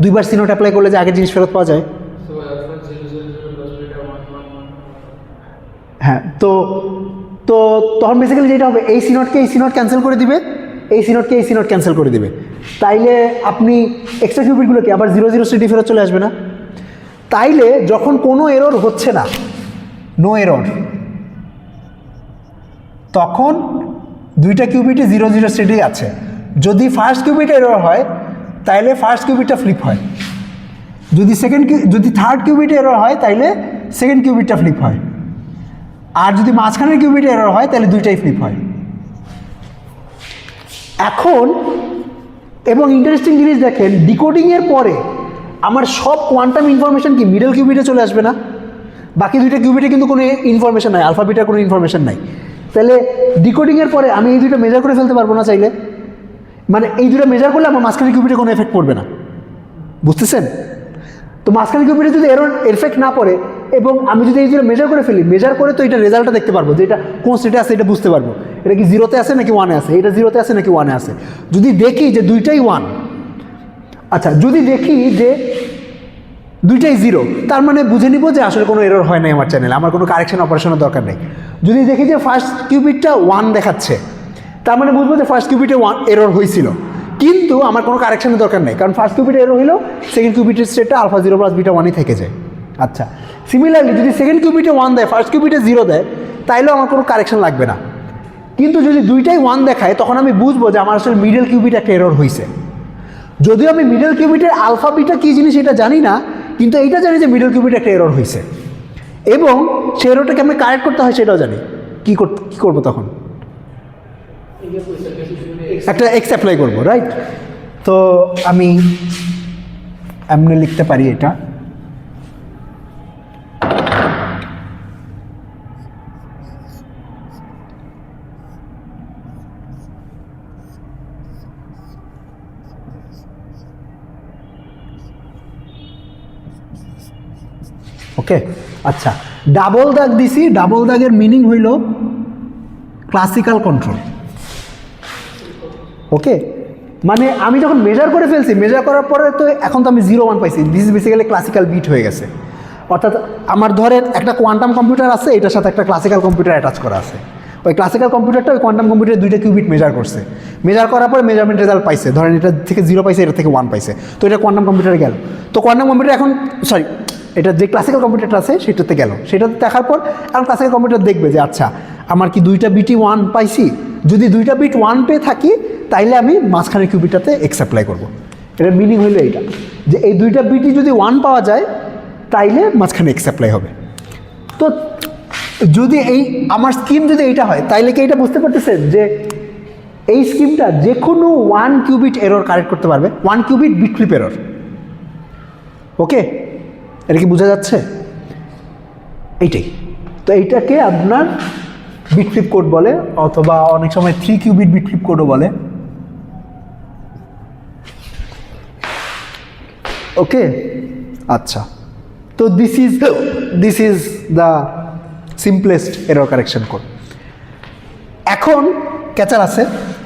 দুইবার সিনোট অ্যাপ্লাই করলে যে আগের জিনিস ফেরত পাওয়া যায়। হ্যাঁ, তো তো তখন বেসিক্যালি যেটা হবে, এই সিনোটকে এই সিনোট ক্যান্সেল করে দিবে, এই সিনোটকে এই সিনোট ক্যান্সেল করে দিবে। তাইলে আপনি এক্সট্রা কিউবিটগুলোকে আবার 0 স্টেটে ফেরত চলে আসবে না? তাইলে যখন কোনো এরর হচ্ছে না, নো এরর, তখন দুইটা কিউবিটই 0 স্টেটেই আছে। যদি ফার্স্ট কিউবিটে এরর হয় তাইলে ফার্স্ট কিউবিটটা ফ্লিপ হয়, যদি থার্ড কিউবিটে এরর হয় তাইলে সেকেন্ড কিউবিটটা ফ্লিপ হয়, আর যদি মাঝখানের কিউবিটে এরর হয় তাহলে দুইটাই ফ্লিপ হয়। এখন এবং ইন্টারেস্টিং জিনিস দেখেন, ডিকোডিংয়ের পরে আমার সব কোয়ান্টাম ইনফরমেশন কি মিডল কিউবিটে চলে আসবে না? বাকি দুইটা কিউবিটে কিন্তু কোনো ইনফরমেশন নাই, আলফাবিটার কোনো ইনফরমেশন নাই। তাহলে ডিকোডিংয়ের পরে আমি এই দুটো মেজার করে ফেলতে পারবো না চাইলে? মানে এই দুটো মেজার করলে আমার মাঝখানের কিউবিটে কোনো এফেক্ট পড়বে না, বুঝতেছেন? তো মাঝখানের কিউবিটে যদি এরর এফেক্ট না পড়ে এবং আমি যদি এই দুটো মেজার করে ফেলি, মেজার করে তো এটা রেজাল্টটা দেখতে পারবো যে এটা কোন স্টেটে আছে, এটা বুঝতে পারবো এটা কি 0-তে আছে নাকি 1-এ আছে, এটা 0-তে আছে নাকি 1-এ আছে। যদি দেখি যে দুইটাই 1, আচ্ছা যদি দেখি যে দুইটাই 0, তার মানে বুঝে নিব যে আসলে কোনো এরর হয় নাই আমার চ্যানেলে, আমার কোনো কারেকশন অপারেশনের দরকার নেই। যদি দেখি যে ফার্স্ট কিউবিটটা 1 দেখাচ্ছে, তার মানে বুঝবো যে ফার্স্ট কিউবিটে 1 এরর হয়েছিল, কিন্তু আমার কোনো কারেকশনের দরকার নেই, কারণ ফার্স্ট কিউবিটে এরর হইলো সেকেন্ড কিউবিটের স্টেটটা আলফা 0 প্লাস বিটা 1ই থেকে যায়। আচ্ছা, সিমিলারলি যদি সেকেন্ড কিউবিটে 1 দেয়, ফার্স্ট কিউবিটে 0 দেয়, তাইলেও আমার কোনো কারেকশন লাগবে না। কিন্তু যদি দুইটাই 1 দেখায় তখন আমি বুঝবো যে আমার আসলে মিডল কিউবিটে একটা এরর হয়েছে। যদিও আমি মিডল কিউবিটের আলফা বিটা কী জিনিস এটা জানি না, কিন্তু এইটা জানি যে মিডল কিউবিটে একটা এরর হয়েছে, এবং সেই এররটাকে আমি কারেক্ট করতে হয় সেটাও জানি। কী করবো তখন? একটা এক্স অ্যাপ্লাই করবো, রাইট? তো আমি এমনি লিখতে পারি এটা, ওকে। আচ্ছা, ডাবল দাগ দিছি, ডাবল দাগের মিনিং হইল ক্লাসিক্যাল কন্ট্রোল। ওকে, মানে আমি যখন মেজার করে ফেলছি, মেজার করার পরে তো এখন তো আমি 0 1 পাইছি, this is basically classical bit হয়ে গেছে। অর্থাৎ আমার ধরেন একটা কোয়ান্টাম কম্পিউটার আছে, এটার সাথে একটা ক্লাসিক্যাল কম্পিউটার অ্যাটাচ করা আছে। ওই ক্লাসিক্যাল কম্পিউটারটা ওই কোয়ান্টাম কম্পিউটারে 2টা কিউবিট মেজার করছে, মেজার করার পরে মেজারমেন্ট রেজাল্ট পাইছে, ধরেন এটা থেকে 0 পাইছে, এটা থেকে 1 পাইছে, তো এটা কোয়ান্টাম কম্পিউটারে গেল। তো কোয়ান্টাম কম্পিউটার এখন সরি এটা যে ক্লাসিক্যাল কম্পিউটারটা আছে সেটাতে গেল, সেটাতে দেখার পর এখন ক্লাসিক্যাল কম্পিউটার দেখবে যে আচ্ছা আমার কি 2টা বিটই 1 পাইছি, যদি 2টা বিট 1 পেয়ে থাকি তাইলে আমি মাঝখানের কিউবিটটাতে এক্স অ্যাপ্লাই করবো। এটার মিনিং হইলো এইটা যে এই 2টা বিটই যদি 1 পাওয়া যায় তাইলে মাঝখানে এক্স অ্যাপ্লাই হবে। তো যদি এই আমার স্কিম যদি এইটা হয় তাইলে কি এটা বুঝতে পারতেছেন যে এই স্কিমটা যে কোনো 1 কিউবিট এরর কারেক্ট করতে পারবে, 1 কিউবিট বিট ফ্লিপ এরর। ওকে, এটা কি বোঝা যাচ্ছে? এইটাই তো, এইটাকে আপনার বিট ফ্লিপ কোড বলে, অথবা অনেক সময় 3 কিউবিট বিট ফ্লিপ কোডও বলে। ওকে, আচ্ছা, তো this is the simplest error correction code. এখন ক্যাচাল আছে,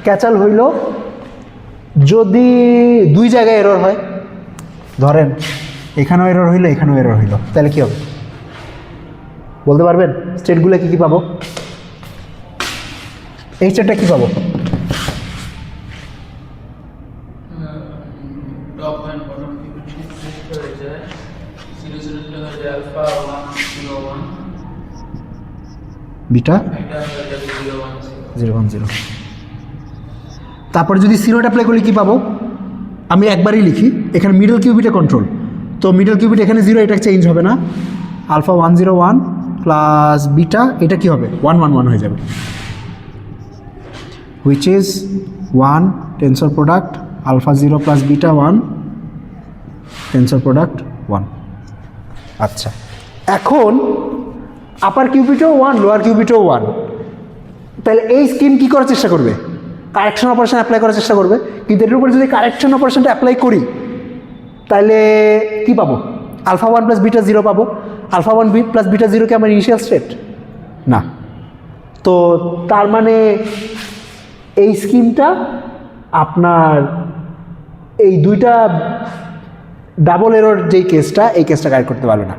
ক্যাচাল হইল যদি 2 জায়গায় এরর হয়, ধরেন এখানেও এরর হইলো এখানেও এরর হইলো, তাহলে কি হবে বলতে পারবেন? স্টেটগুলো কি কি পাবো? এই স্টেটটা কি পাবো? Top and bottom qubit shift হয়ে যায়, 0 0 হয়ে যায় আলফা 1 0 1, বিটা এটা হয়ে যাবে 0 1 0 1 0। তারপরে যদি সিরোটা অ্যাপ্লাই করলে কি পাবো? আমি একবারই লিখি, এখানে মিডল কিউবিটে কন্ট্রোল, তো মিডল কিউবিট এখানে 0, এটা চেঞ্জ হবে না, আলফা 1 0 1 প্লাস বিটা এটা কি হবে 1 1 1 হয়ে যাবে, which is 1 tensor product alpha 0 plus beta 1 tensor product 1। আচ্ছা, এখন আপার কিউবিটেও 1 লোয়ার কিউবিটেও 1, তাহলে এই স্কিম কি করার চেষ্টা করবে? কারেকশন অপারেশন অ্যাপ্লাই করার চেষ্টা করবে, কিন্তু এর উপরে যদি কারেকশন অপারেশনটা অ্যাপ্লাই করি তাহলে কি পাবো? আলফা 1 প্লাস বিটা 0 পাবো। আলফা 1 প্লাস বিটা 0 কি আমার ইনিশিয়াল স্টেট না, তো তার মানে এই স্কিমটা আপনার এই 2টা ডাবল এরর যেই কেসটা, এই কেসটা কারেক্ট করতে পারবে না।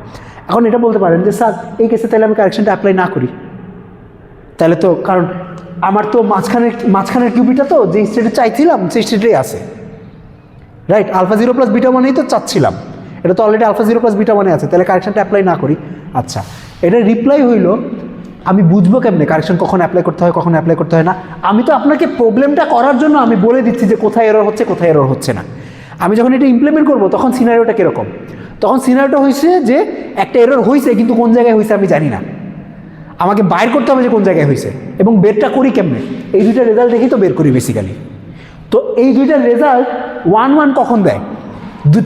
এখন এটা বলতে পারেন যে স্যার এই কেসে তাহলে আমি কারেকশনটা অ্যাপ্লাই না করি, তাহলে তো কারণ আমার তো মাঝখানের কিউবিটা তো যে স্টেটে চাইছিলাম সেই স্টেটেই আছে, রাইট? আলফা 0 প্লাস বিটা 1 তো চাচ্ছিলাম, এটা তো অলরেডি আলফা 0 প্লাস বিটা 1 আছে, তাহলে কারেকশনটা অ্যাপ্লাই না করি। আচ্ছা, এটা রিপ্লাই হইল আমি বুঝবো কেমনে কারেকশন কখন অ্যাপ্লাই করতে হয় কখন অ্যাপ্লাই করতে হয় না? আমি তো আপনাকে প্রবলেমটা করার জন্য আমি বলে দিচ্ছি যে কোথায় এরর হচ্ছে কোথায় এরর হচ্ছে না। আমি যখন এটা ইমপ্লিমেন্ট করবো তখন সিনারিওটা কীরকম? তখন সিনারিওটা হয়েছে যে একটা এরর হয়েছে কিন্তু কোন জায়গায় হয়েছে আমি জানি না, আমাকে বাইর করতে হবে যে কোন জায়গায় হয়েছে, এবং বেরটা করি কেমনে? এই 2টা রেজাল্ট দেখেই তো বের করি বেসিক্যালি। তো এই 2টা রেজাল্ট 1 1 কখন দেয়?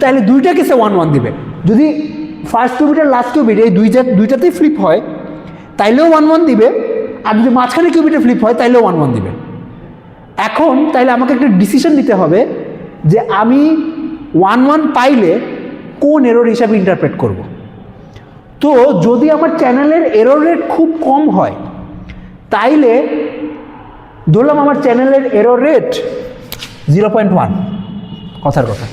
তাহলে 2টা কেসে 1 1 দিবে। যদি ফার্স্ট কিউবিট আর লাস্ট কিউবিট এই 2টাতেই ফ্লিপ হয় তাইলেও 1 1 দিবে, আর যদি মাঝখানে কিউবিটে ফ্লিপ হয় তাইলেও 1 1 দিবে। এখন তাইলে আমাকে একটা ডিসিশন নিতে হবে যে আমি 1 1 পাইলে কোন এরর হিসাবে ইন্টারপ্রেট করব। তো যদি আমার চ্যানেলের এরর রেট খুব কম হয় তাইলে ধরলাম আমার চ্যানেলের এরর রেট 0.1, কথার কথা,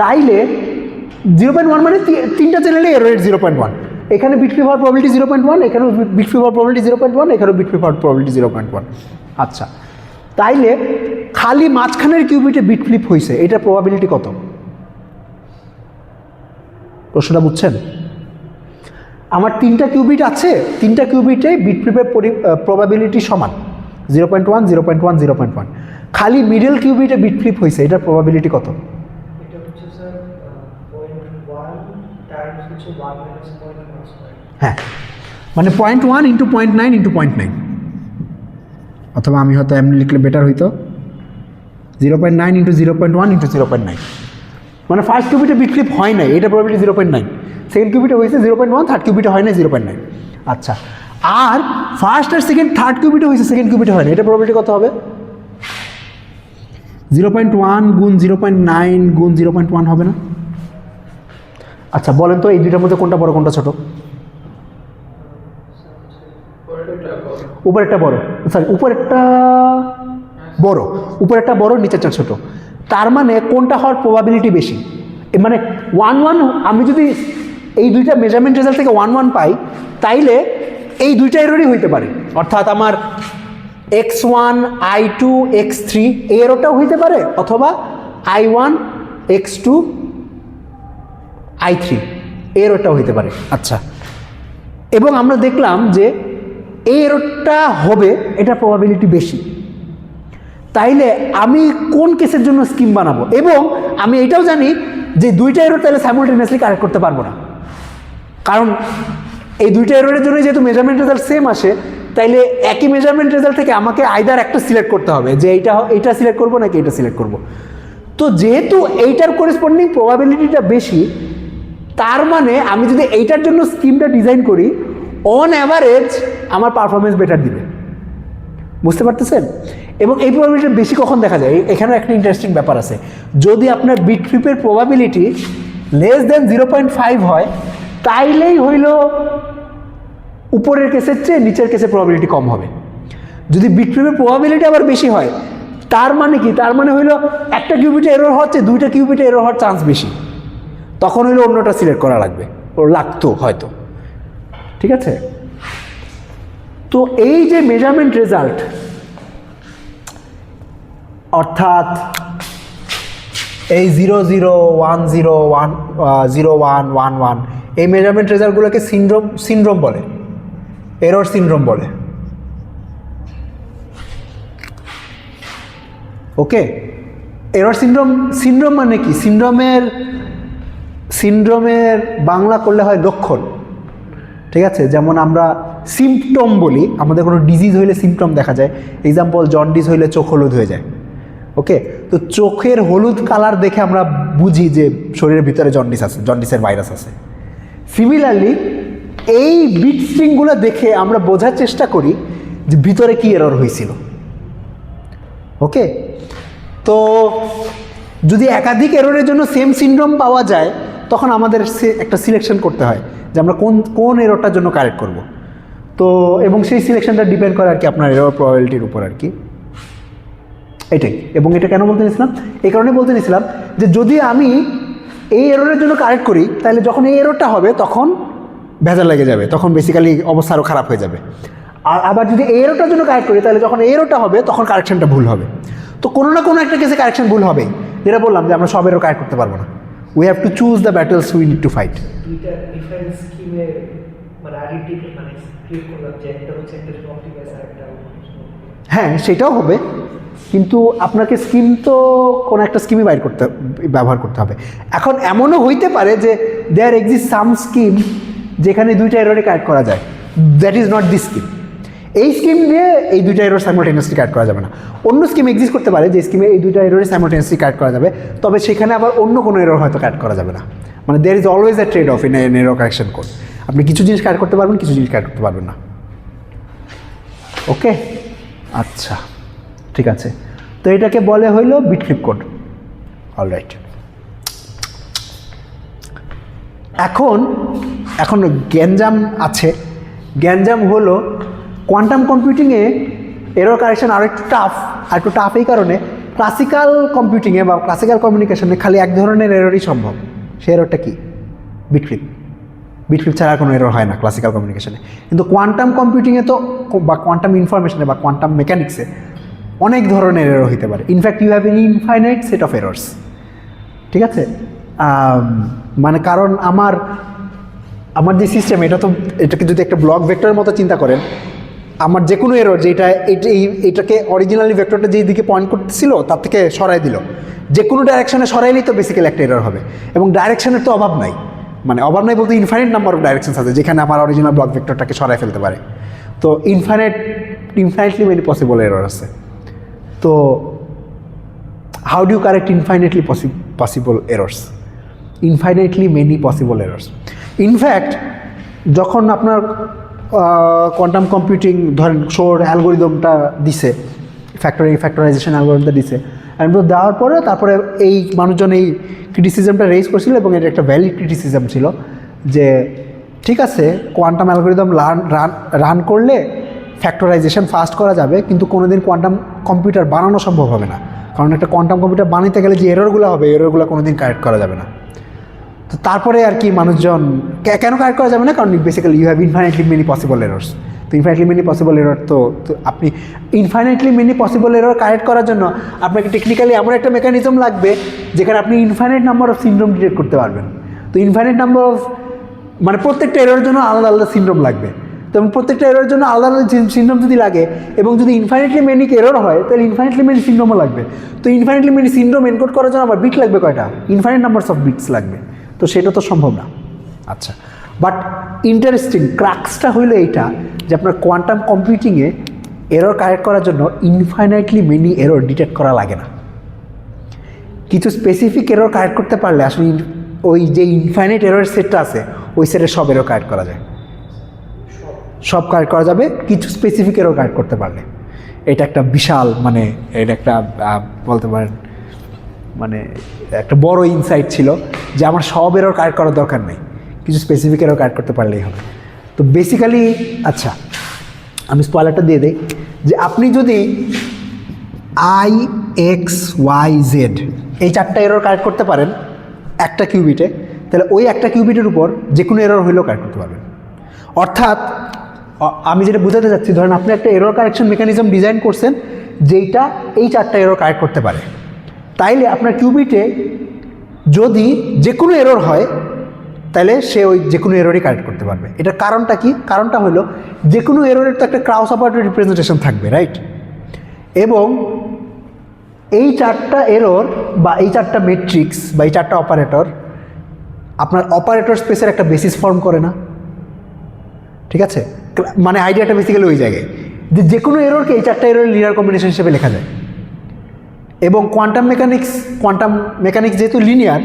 তাইলে 0.1 মানে 3টা চ্যানেলে এরর রেট 0.1, এখানে বিট ফ্লিপ হওয়ার প্রবাবিলিটি 0.1, এখানেও বিট ফ্লিপ হওয়ার প্রবাবিলিটি 0.1, এখানেও বিট ফ্লিপ হওয়ার প্রবাবিলিটি 0.1। আচ্ছা, তাইলে খালি মাঝখানের কিউবিটে বিট ফ্লিপ হয়েছে, এটার প্রবাবিলিটি কত? প্রশ্নটা বুঝছেন? আমার 3টা কিউবিট আছে, 3টা কিউবিটে বিট ফ্লিপের প্রবাবিলিটি সমান 0.1 0.1 0.1, খালি মিডল কিউবিটে বিট ফ্লিপ হয়েছে, এটার প্রবাবিলিটি কত? এটা হচ্ছে স্যার 0.1 টাইমস হচ্ছে 1 মাইনাস 0.1 স্কয়ার। হ্যাঁ, মানে 0.1 ইন্টু 0.9 ইন্টু 0.9। অথবা আমি হয়তো এমনি লিখলে বেটার হইতো 0.9 ইন্টু 0.1 ইন্টু 0.9, মানে ফার্স্ট কিউবিটে বিট ফ্লিপ হয় নাই, এটা প্রবাবিলিটি 0.9, সেকেন্ড কিউবিটে হয়েছে 0.1, থার্ড কিউবিটে হয় না 0.9। আচ্ছা, আর ফার্স্ট আর সেকেন্ড থার্ড কিউবিটে হয়েছে, সেকেন্ড কিউবিটে হয় না, এটা প্রবাবিলিটি কত হবে? 0.1 গুণ 0.9 গুণ 0.1 হবে না? আচ্ছা বলেন তো এই দুইটার মধ্যে কোনটা বড় কোনটা ছোট? উপরেরটা বড়, সরি উপরেরটা বড়, উপরেরটা বড় নিচেরটা ছোট। তার মানে কোনটা হওয়ার প্রবাবিলিটি বেশি? মানে 1-1, আমি যদি এই দুইটা মেজারমেন্ট রেজাল্ট থেকে 1-1 পাই, তাইলে এই দুইটা এররই হইতে পারে। অর্থাৎ আমার x1 i2 x3 এই এররটাও হইতে পারে, অথবা i1 x2 i3 এই এররটাও হইতে পারে। আচ্ছা, এবং আমরা দেখলাম যে এই এররটা হবে, এটা প্রবাবিলিটি বেশি। তাইলে আমি কোন কেসের জন্য স্কিম বানাবো? এবং আমি এটাও জানি যে দুইটা এরর তাহলে সাইমultaneously কারেক্ট করতে পারবো না, কারণ এই দুইটা এররের জন্য যেহেতু মেজারমেন্ট রেজাল্ট সেম আসে, তাইলে একই মেজারমেন্ট রেজাল্ট থেকে আমাকে আইদার একটা সিলেক্ট করতে হবে, যে এইটা সিলেক্ট করবো নাকি এটা সিলেক্ট করবো। তো যেহেতু এইটার করেসপন্ডিং প্রবাবিলিটিটা বেশি, তার মানে আমি যদি এইটার জন্য স্কিমটা ডিজাইন করি, অন অ্যাভারেজ আমার পারফরমেন্স বেটার দিবে। বুঝতে পারতেছেন? এবং এই প্রবাবিলিটি বেশি কখন দেখা যায়? এখানে একটা ইন্টারেস্টিং ব্যাপার আছে। যদি আপনার বিট ফ্লিপের প্রবাবিলিটি লেস দেন 0.5 হয়, তাইলেই হইল উপরের কেসের চেয়ে নিচের কেসের প্রবাবিলিটি কম হবে। যদি বিট ফ্লিপের প্রবাবিলিটি আবার বেশি হয়, তার মানে কি? তার মানে হইল একটা কিউবিটে এরর হচ্ছে, দুইটা কিউবিটে এরর হওয়ার চান্স বেশি, তখন হইলো অন্যটা সিলেক্ট করা লাগবে, ওর লাগতো হয়তো। ঠিক আছে? তো এই যে মেজারমেন্ট রেজাল্ট, অর্থাৎ এই 0 0 1 0 1 0 1 1 1 এই মেজারমেন্ট রেজাল্টগুলোকে সিনড্রোম বলে, এরর সিনড্রোম বলে। ওকে, এরর সিনড্রোম মানে কি? সিনড্রোমের বাংলা করলে হয় লক্ষণ। ঠিক আছে? যেমন আমরা সিমটম বলি, আমাদের কোনো ডিজিজ হইলে সিমটম দেখা যায়। এক্সাম্পল, জন্ডিস হইলে চোখ হলুদ হয়ে যায়। ওকে, তো চোখের হলুদ কালার দেখে আমরা বুঝি যে শরীরের ভিতরে জন্ডিস আছে, জন্ডিসের ভাইরাস আছে। সিমিলারলি এই বিট স্ট্রিংগুলো দেখে আমরা বোঝার চেষ্টা করি যে ভিতরে কি এরর হয়েছিল। ওকে, তো যদি একাধিক এররের জন্য সেম সিনড্রোম পাওয়া যায়, তখন আমাদের একটা সিলেকশন করতে হয় যে আমরা কোন এররটার জন্য কারেক্ট করব। তো এবং সেই সিলেকশনটা ডিপেন্ড করে আর কি আপনার এরর প্রবাবিলিটির উপর আর কি, এটাই। এবং এটা কেন বলতে নিয়েছিলাম? এই কারণে বলতে নিয়েছিলাম যে যদি আমি এই এররের জন্য কারেক্ট করি, তাহলে যখন এই এররটা হবে তখন ভেজাল লেগে যাবে, তখন বেসিক্যালি অবস্থা আরও খারাপ হয়ে যাবে। আর আবার যদি এই এররটার জন্য কারেক্ট করি, তাহলে যখন এই এররটা হবে তখন কারেকশনটা ভুল হবে। তো কোনো না কোনো একটা কেসে কারেকশন ভুল হবেই, যেটা বললাম যে আমরা সব এরর কারেক্ট করতে পারবো না। We have to choose the battles we need to fight. দুইটা ডিফারেন্ট স্কিমে মানে আইডেন্টিটি মানে ক্রিয়েট করলাম যে একটা হচ্ছে একটা অপটিমাইজ আর একটা, হ্যাঁ সেটাও হবে, কিন্তু আপনাকে স্কিম তো কোনো একটা স্কিমই ব্যবহার করতে হবে। এখন এমনও হইতে পারে যে দেয়ার এক্সিস্ট সাম স্কিম যেখানে দুইটা এররে কারেক্ট করা যায়, that is not this scheme. এই স্কিম দিয়ে এই দুইটা এরর সাইমultaneously কারেক্ট করা যাবে না। অন্য স্কিম এক্সিস্ট করতে পারে যে স্কিমে এই দুইটা এররে সাইমultaneously কারেক্ট করা যাবে, তবে সেখানে আবার অন্য কোনো এরর হয়তো কারেক্ট করা যাবে না। মানে there is always a trade off in error correction code. আপনি কিছু জিনিস কারেক্ট করতে পারবেন, কিছু জিনিস কারেক্ট করতে পারবেন না। ওকে, আচ্ছা ঠিক আছে। তো এটাকে বলে হইল বিট ফ্লিপ কোড। অলরাইট, এখন গ্যাঞ্জাম আছে। গ্যাঞ্জাম হলো কোয়ান্টাম কম্পিউটিংয়ে এরর কারেকশন আর একটু টাফ এই কারণে ক্লাসিক্যাল কম্পিউটিংয়ে বা ক্লাসিক্যাল কমিউনিকেশনে খালি এক ধরনের এররই সম্ভব। সে এররটা কি? Bit flip. বিট ফ্লিপ ছাড়া কোনো এরর হয় না ক্লাসিক্যাল কমিউনিকেশনে। কিন্তু কোয়ান্টাম কম্পিউটিংয়ে তো বা কোয়ান্টাম ইনফরমেশনে বা কোয়ান্টাম মেকানিক্সে অনেক ধরনের এরর হতে পারে। In fact you have an infinite set of errors. ঠিক আছে? মানে কারণ আমার যে সিস্টেম, এটাকে যদি একটা ব্লক ভেক্টরের মতো চিন্তা করেন, আমার যে কোনো এরর যে এটাকে অরিজিনালি ভেক্টরটা যেই দিকে পয়েন্ট করতেছিল তার থেকে সরাই দিল, যে কোনো ডাইরেকশনে সরাইলেই তো বেসিক্যালি একটা এরর হবে। এবং ডাইরেকশনের তো অভাব নাই, মানে অভাব নাই বলতে ইনফাইনাইট নাম্বার অফ ডাইরেকশনস আছে যেখানে আমার অরিজিনাল ব্লক ভেক্টরটাকে সরাই ফেলতে পারে। তো infinite infinitely many possible error আছে। তো how do you correct infinitely possible errors? Infinitely many possible errors. In fact যখন আপনার কোয়ান্টাম কম্পিউটিং ধরেন শোর অ্যালগোরিদমটা দিছে, ফ্যাক্টরাইজেশন অ্যালগোরিদমটা দিছে, দেওয়ার পরে তারপরে এই মানুষজন এই ক্রিটিসিজমটা রেজ করছিল এবং এটা একটা ভ্যালিড ক্রিটিসিজম ছিল যে ঠিক আছে কোয়ান্টাম অ্যালগোরিদম রান করলে ফ্যাক্টরাইজেশন ফাস্ট করা যাবে, কিন্তু কোনোদিন কোয়ান্টাম কম্পিউটার বানানো সম্ভব হবে না, কারণ একটা কোয়ান্টাম কম্পিউটার বানাতে গেলে যে এররগুলো হবে এররগুলো কোনোদিন কারেক্ট করা যাবে না। তো তারপরে আর কি মানুষজন কেন কারেক্ট করা যাবে না, কারণ basically you have infinitely many possible errors. তো ইনফাইনাইটলি মেনি পসিবল এরর তো আপনি infinitely many possible error correct করার জন্য আপনাকে টেকনিক্যালি এমন একটা মেকানিজম লাগবে যেখানে আপনি infinite number of syndrome detect করতে পারবেন। তো ইনফাইনাইট নাম্বার অফ মানে প্রত্যেকটা এররের জন্য আলাদা আলাদা সিনড্রোম লাগবে। তো প্রত্যেকটা এররের জন্য আলাদা আলাদা সিনড্রোম যদি লাগে এবং যদি ইনফাইনাইটলি মেনি এরর হয় তাহলে ইনফাইনাইটলি মেনি সিনড্রোমও লাগবে। তো ইনফাইনাইটলি মেনি সিনড্রোম এনকোড করার জন্য আমার বিট লাগবে কয়টা? ইনফাইনাইট নাম্বারস অফ বিটস লাগবে। তো সেটা তো সম্ভব না। আচ্ছা, বাট ইন্টারেস্টিং ক্রাক্সটা হইলো এইটা যে আপনার কোয়ান্টাম কম্পিউটিংয়ে এরর কারেক্ট করার জন্য ইনফাইনাইটলি মেনি এরর ডিটেক্ট করা লাগে না। কিছু স্পেসিফিক এরর কারেক্ট করতে পারলে আসলে ওই যে ইনফাইনাইট এররের সেটটা আছে ওই সেটের সব এরর কারেক্ট করা যায়, সব কারেক্ট করা যাবে কিছু স্পেসিফিক এরর কারেক্ট করতে পারলে। এটা একটা বিশাল মানে এটা একটা বলতে পারেন মানে একটা বড় ইনসাইট ছিল যে আমার সব এরর কারেক্ট করার দরকার নেই, কিছু স্পেসিফিক এরর কারেক্ট করতে পারলেই হবে। তো বেসিক্যালি আচ্ছা আমি স্পয়লারটা দিয়ে দিই যে আপনি যদি আই এক্স ওয়াই জেড এই চারটা এরর কারেক্ট করতে পারেন একটা কিউবিটে, তাহলে ওই একটা কিউবিটের উপর যে কোনো এরর হইলেও কারেক্ট করতে পারবেন। অর্থাৎ আমি যেটা বোঝাতে চাচ্ছি, ধরেন আপনি একটা এরর কারেকশন মেকানিজম ডিজাইন করছেন যেইটা এই চারটা এরর কারেক্ট করতে পারে, তাইলে আপনার কিউবিটে যদি যে কোনো এরর হয় তাহলে সে ওই যে কোনো এররই কারেক্ট করতে পারবে। এটার কারণটা কি? কারণটা হলো যে কোনো এররের তো একটা ক্রাউস অপারেটর রিপ্রেজেন্টেশন থাকবে, রাইট? এবং এই চারটা এরর বা এই চারটা মেট্রিক্স বা এই চারটা অপারেটর আপনার অপারেটর স্পেসের একটা বেসিস ফর্ম করে না? ঠিক আছে, মানে আইডিয়াটা বেসিক্যালি ওই জায়গায় যে কোনো এররকে এই চারটা এররের লিনিয়ার কম্বিনেশন হিসেবে লেখা যায়। এবং কোয়ান্টাম মেকানিক্স যেহেতু লিনিয়ার,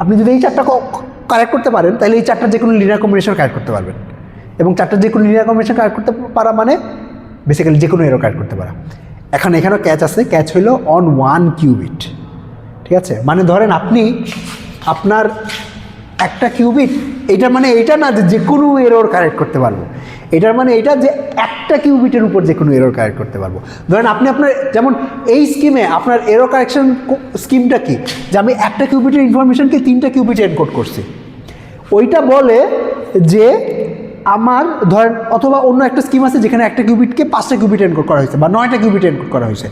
আপনি যদি এই চারটা কারেক্ট করতে পারেন তাহলে এই চারটার যে কোনো লিনিয়ার কম্বিনেশন কারেক্ট করতে পারবেন। এবং চারটার যে কোনো লিনিয়ার কম্বিনেশন কারেক্ট করতে পারা মানে বেসিক্যালি যে কোনো এরর কারেক্ট করতে পারা। এখন এখানেও ক্যাচ আছে, ক্যাচ হলো অন ওয়ান কিউবিট। ঠিক আছে, মানে ধরেন আপনি আপনার একটা কিউবিট, এইটার মানে এইটা না যে কোনো এরর কারেক্ট করতে পারবো, এটার মানে এইটা যে একটা কিউবিটের উপর যে কোনো এরর কারেক্ট করতে পারবো। ধরেন আপনি আপনার যেমন এই স্কিমে আপনার এরর কারেকশন স্কিমটা কি, যে আমি একটা কিউবিটের ইনফরমেশনকে 3টা কিউবিটে এনকোড করছি। ওইটা বলে যে আমার ধরেন অথবা অন্য একটা স্কিম আছে যেখানে একটা কিউবিটকে 5টা কিউবিটে এনকোড করা হয়েছে বা 9টা কিউবিটে এনকোড করা হয়েছে।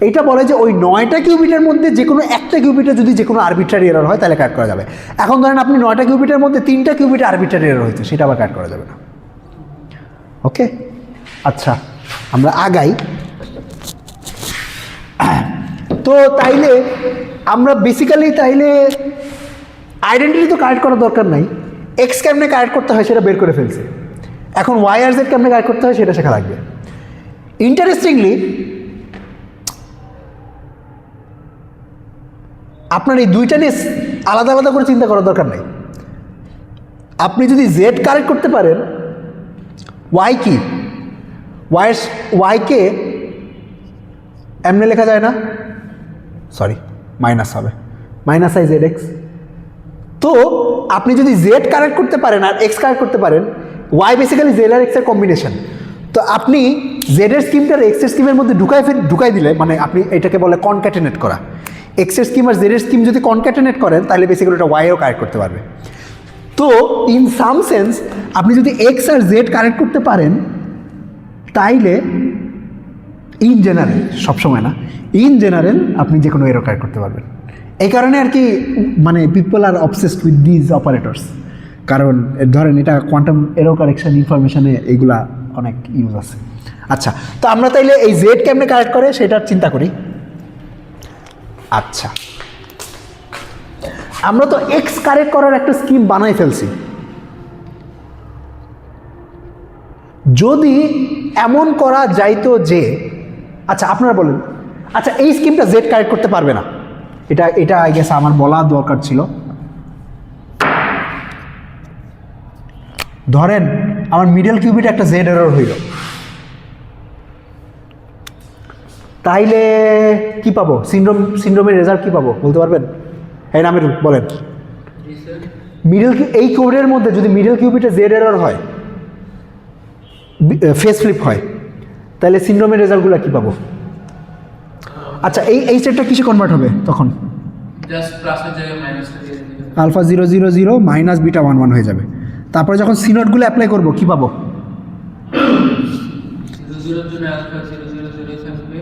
এইটা বলে যে ওই 9টা কিউবিটের মধ্যে যে কোনো একটা কিউবিটে যদি যে কোনো আরবিট্রারি এরর হয় তাহলে কাট করা যাবে। এখন ধরেন আপনি 9টা কিউবিটের মধ্যে 3টা কিউবিটে আরবিট্রারি এরর হয়েছে, সেটা আবার কাট করা যাবে না। ওকে, আচ্ছা আমরা আগাই। তো তাইলে আমরা বেসিক্যালি তাইলে আইডেন্টিটি তো কারেক্ট করার দরকার নাই, এক্স কেমনে কারেক্ট করতে হয় সেটা বের করে ফেলছে। এখন ওয়াই আর জেড কেমনে কারেক্ট করতে হয় সেটা শেখা লাগবে। ইন্টারেস্টিংলি আপনার এই দুইটা নিয়ে আলাদা আলাদা করে চিন্তা করার দরকার নাই। আপনি যদি জেড কারেক্ট করতে পারেন, ওয়াই কি, ওয়াইকে এমনি লেখা যায় না, সরি মাইনাস হবে, মাইনাস আই জেড এক্স। তো আপনি যদি জেড কারেক্ট করতে পারেন আর এক্স কারেক্ট করতে পারেন, ওয়াই বেসিক্যালি জেড আর এক্সের কম্বিনেশন। তো আপনি জেডের স্কিমটার এক্সের স্কিমের মধ্যে ঢুকাই দিলে মানে আপনি এটাকে বলে কনক্যাটেনেট করা। এক্সের স্কিম আর জেডের স্কিম যদি কনক্যাটেনেট করেন তাহলে বেসিক্যালি ওটা ওয়াইও কারেক্ট করতে পারবে। তো ইন সাম সেন্স আপনি যদি এক্স আর জেড কারেক্ট করতে পারেন তাইলে ইন জেনারেল, সবসময় না, ইন জেনারেল আপনি যে কোনো এরর কারেক্ট করতে পারবেন। এই কারণে আর কি মানে people are obsessed with these operators, কারণ ধরেন এটা কোয়ান্টাম এরর কারেকশন ইনফরমেশনে এইগুলা অনেক ইউজ আছে। আচ্ছা, তো আমরা তাইলে এই জেড কেমনে কারেক্ট করে সেটার চিন্তা করি। আচ্ছা, আমরা তো এক্স কারেক্ট করার একটা স্কিম বানাই ফেলছি। যদি এমন করা যাইতো যে, আচ্ছা আপনারা বলেন, আচ্ছা এই স্কিমটা জেড কারেক্ট করতে পারবে না, এটা আই গেস আমার বলা দরকার ছিল। ধরেন আমার মিডল কিউবিটে একটা জেড এরর হইল, তাইলে কি পাবো? সিন্ড্রোমের রেজাল্ট কি পাবো বলতে পারবেন? এই নামের বলেন। এই কোডের মধ্যে যদি মিডল কিউবিটে জেড এরর হয়, ফেস ফ্লিপ হয়, তাহলে সিন্ড্রোমের রেজাল্টগুলো কি পাবো? আচ্ছা এই স্টেটটা কিসে কনভার্ট হবে তখন? জাস্ট প্লাসের জায়গায় মাইনাসটা দিয়ে দিবেন, আলফা 0 0 0 মাইনাস বিটা 1 1 হয়ে যাবে। তারপরে যখন সিনোডগুলো অ্যাপ্লাই করবো কি পাবো? 0 0 জন্য আলফা 0 0 0 থাকবে,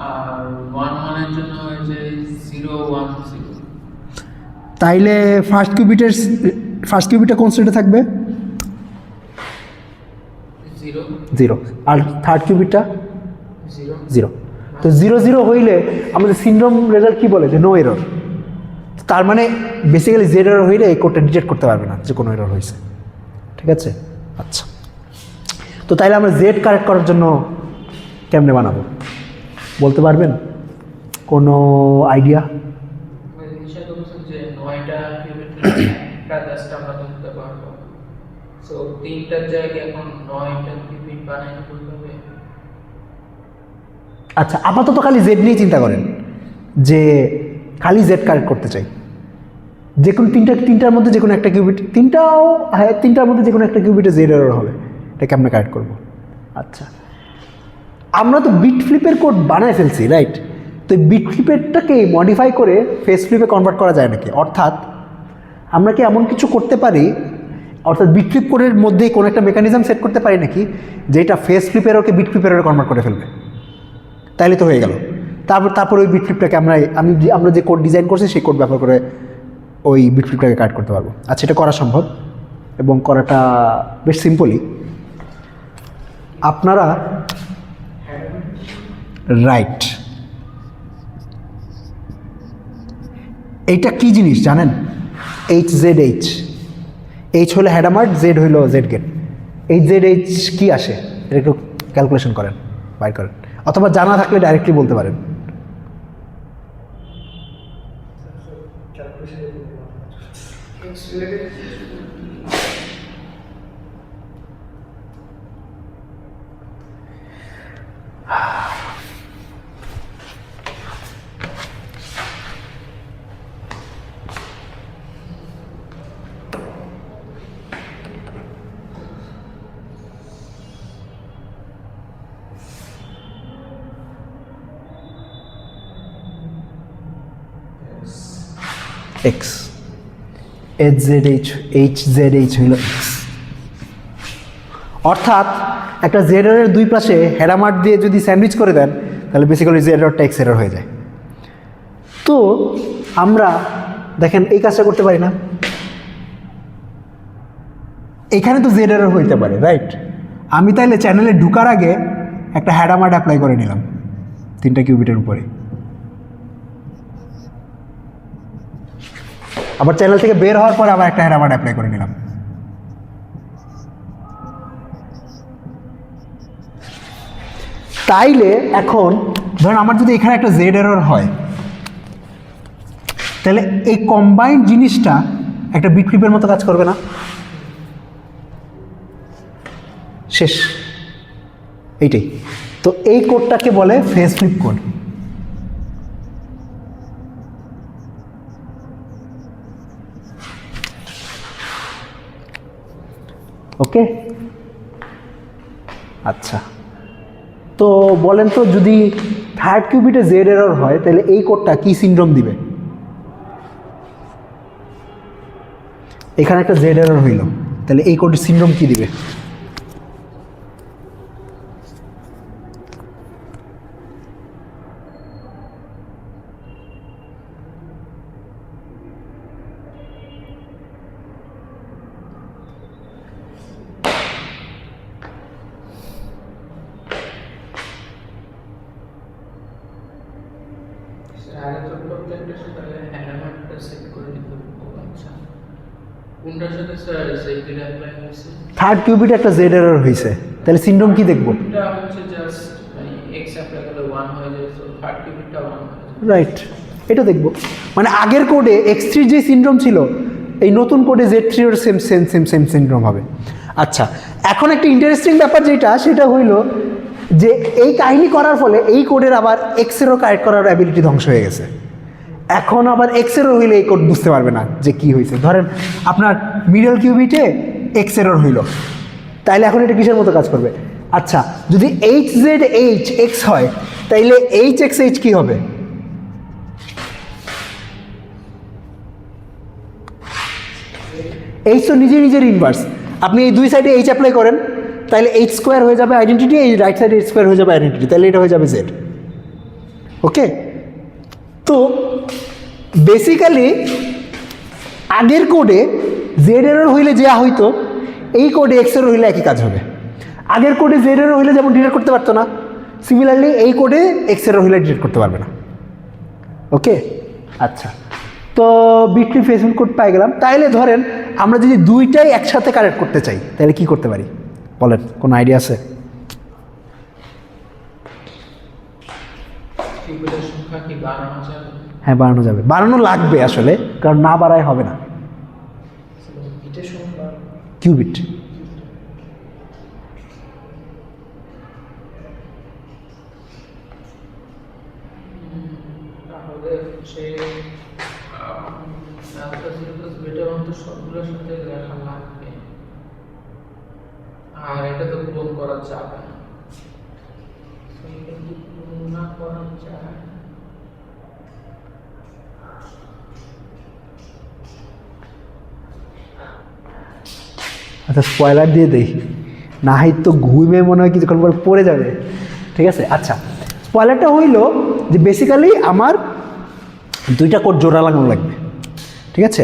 আর 1 1 এর জন্য ওই যে 0 1 0। তাইলে ফার্স্ট কিউবিটে কোন স্টেটে থাকবে? 0 0। আর থার্ড কিউবিটটা 0 0। তো 0 0 হইলে আমাদের সিন্ড্রোম রেজাল্ট কি বলে? যে নো এরর। তার মানে বেসিক্যালি জেড এরর হইলে এই কোডটা ডিটেক্ট করতে পারবে না যে কোনো এরর হয়েছে, ঠিক আছে? আচ্ছা, তো তাইলে আমরা জেড কারেক্ট করার জন্য কেমনে বানাবো বলতে পারবেন? কোনো আইডিয়া? ওই জিনিসটা তো বলছেন যে 9টা কিউবিট একটা জাস্ট আমরা ধরতে পারবো, সো 3টার জায়গায় এখন 9টা কিউবিট বানাইতে বলতে হবে। আচ্ছা, আপাতত খালি জেড নিয়ে চিন্তা করেন, যে খালি জেড কারেক্ট করতে চাই, যে কোনো তিনটার মধ্যে যে কোনো একটা কিউবিট, তিনটার মধ্যে যে কোনো একটা কিউবিটে জেড এরর হবে, এটা কেমনে কারেক্ট করবো? আচ্ছা, আমরা তো বিট ফ্লিপের কোড বানায় ফেলছি, রাইট? তো বিট ফ্লিপেরটাকে মডিফাই করে ফেস ফ্লিপে কনভার্ট করা যায় নাকি? অর্থাৎ আমরা কি এমন কিছু করতে পারি, অর্থাৎ বিট ফ্লিপ কোডের মধ্যে কোনো একটা মেকানিজম সেট করতে পারি নাকি যেটা ফেস ফ্লিপেরকে বিট ফ্লিপেরও কনভার্ট করে ফেলবে? তাইলে তো হয়ে গেল। তারপর ওই বিট ফ্লিপটাকে আমরা যে কোড ডিজাইন করছি সেই কোড ব্যবহার করে ওই বিট ফ্লিপটাকে কাট করতে পারবো। আচ্ছা, এটা করা সম্ভব এবং করাটা বেশ সিম্পলই। আপনারা রাইট, এইটা কি জিনিস জানেন? HZH, এইচ হলো হ্যাডামার্ট, জেড হইল জেড গেট। HZH কি আসে এটা একটু ক্যালকুলেশন করেন, বাইর করেন, অথবা জানা থাকলে ডাইরেক্টলি বলতে পারেন। এক্স, HZH হইল এক্স। অর্থাৎ একটা জেড এররের দুই পাশে হ্যাডামার্ট দিয়ে যদি স্যান্ডউইচ করে দেন, তাহলে বেসিক্যালি জেড এররটা এক্স এরর হয়ে যায়। তো আমরা দেখেন এই কাজটা করতে পারি না? এখানে তো জেড এরর হইতে পারে, রাইট? আমি তাইলে চ্যানেলে ঢুকার আগে একটা হ্যাডামার্ট অ্যাপ্লাই করে নিলাম 3টা কিউবিটের উপরে, আবার চ্যানেল থেকে বের হওয়ার পর আবার একটা হ্যাডামার্ট অ্যাপ্লাই করে নিলাম। তাইলে এখন ধরেন আমার যদি এখানে একটা জেড এরর হয়, তাহলে এই কম্বাইন্ড জিনিসটা একটা বিট ফ্লিপের মতো কাজ করবে না? শেষ, এইটাই তো। এই কোডটাকে বলে ফেস ফ্লিপ কোড। ওকে, আচ্ছা, তো বলেন তো যদি থার্ড কিউবিটে জেড এরর হয়, তাহলে এই কোডটা কি সিনড্রোম দিবে? এখানে একটা জেড এরর হইল, তাহলে এই কোডের সিনড্রোম কি দিবে? আগে তো প্রত্যেকটা সাথে হ্যাডামার্টটা সেট করে দিতে হবে। আচ্ছা, কোনটার সাথে স্যার জেড অ্যাপ্লাই হয়েছে? থার্ড কিউবিটে একটা জেড এরর হয়েছে, তাহলে সিনড্রোম কি দেখবো? এটা হচ্ছে জাস্ট মানে এক্স অ্যাপ্লাই করলে 1 হয়ে যায়, সো থার্ড কিউবিটটা 1 হয়ে যায়। রাইট, এটা দেখবো। মানে আগের কোডে x3 যে সিনড্রোম ছিল, এই নতুন কোডে Z3 এর same same same same syndrome হবে। আচ্ছা, এখন একটা ইন্টারেস্টিং ব্যাপার যেটা, সেটা হইল যে এই কাহিনী করার ফলে এই কোডের আবার এক্সেরও কারেক্ট করার অ্যাবিলিটি ধ্বংস হয়ে গেছে। এখন আবার এক্সেরও হইলে এই কোড বুঝতে পারবে না যে কি হয়েছে। ধরেন আপনার মিডল কিউবিটে এক্স এরর হইল, তাইলে এখন এটা কিসের মতো কাজ করবে? আচ্ছা, যদি HZH হয়, তাইলে HXH কি হবে? এইচ তো নিজে নিজের ইনভার্স। আপনি এই দুই সাইডে এইচ অ্যাপ্লাই করেন, তাহলে এইচ স্কোয়ার হয়ে যাবে আইডেন্টিটি, এই রাইট সাইডে এইচ স্কোয়ার হয়ে যাবে আইডেন্টিটি, তাহলে এটা হয়ে যাবে জেড। ওকে, তো বেসিক্যালি আগের কোডে জেড এরর হইলে যা হইতো, এই কোডে এক্স এরর হইলে একই কাজ হবে। আগের কোডে জেড এরর হইলে যেমন ডিটেক্ট করতে পারতো না, সিমিলারলি এই কোডে এক্স এরর হইলে ডিটেক্ট করতে পারবে না। ওকে, আচ্ছা, তো বিটলি ফেসবুক কোড পাই গেলাম। তাইলে ধরেন আমরা যদি দুইটাই একসাথে কারেক্ট করতে চাই, তাহলে কি করতে পারি বলেন? কোনো আইডিয়া আছে? কিউবিটের সংখ্যা কি বাড়ানো যাবে? হ্যাঁ, বাড়ানো যাবে, বাড়ানো লাগবে আসলে, কারণ না বাড়ায় হবে না। বিটের সংখ্যা কিউবিট তাহলে হচ্ছে alpha zero plus beta one তো সবগুলোর সাথে লেখা লাগবে, আর এটা তো পূরণ করা যাবে না। So, এটা কি পূরণ না করা যায়? আচ্ছা, স্পয়লার দিয়ে দেই, না হয় তো ঘুমে মনে হয় কিছুক্ষণ পর পড়ে যাবে। ঠিক আছে, আচ্ছা, স্পয়লারটা হইল যে বেসিক্যালি আমার দুইটা কোড জোড়া লাগানো লাগবে। ঠিক আছে,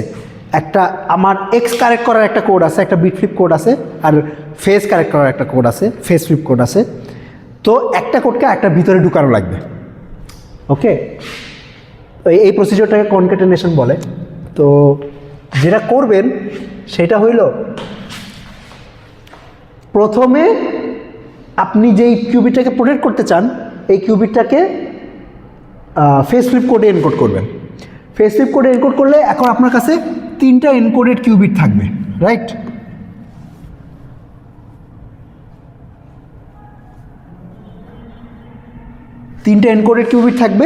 একটা আমার এক্স কারেক্ট করার একটা কোড আছে, একটা বিট ফ্লিপ কোড আছে, আর ফেস কারেক্ট করার একটা কোড আছে, ফেস ফ্লিপ কোড আছে। তো একটা কোডকে একটা ভিতরে ঢুকানো লাগবে। ওকে, তো এই প্রসিজারটাকে কনক্যাটেনেশন বলে। তো যেটা করবেন সেটা হইল, প্রথমে আপনি যেই কিউবিটটাকে প্রোটেক্ট করতে চান, এই কিউবিটটাকে ফেস ফ্লিপ কোডে এনকোড করবেন। ফেস ফ্লিপ কোডে এনকোড করলে এখন আপনার কাছে 3টা এনকোডেড কিউবিট থাকবে, রাইট? তিনটা এনকোডেড কিউবিট থাকবে।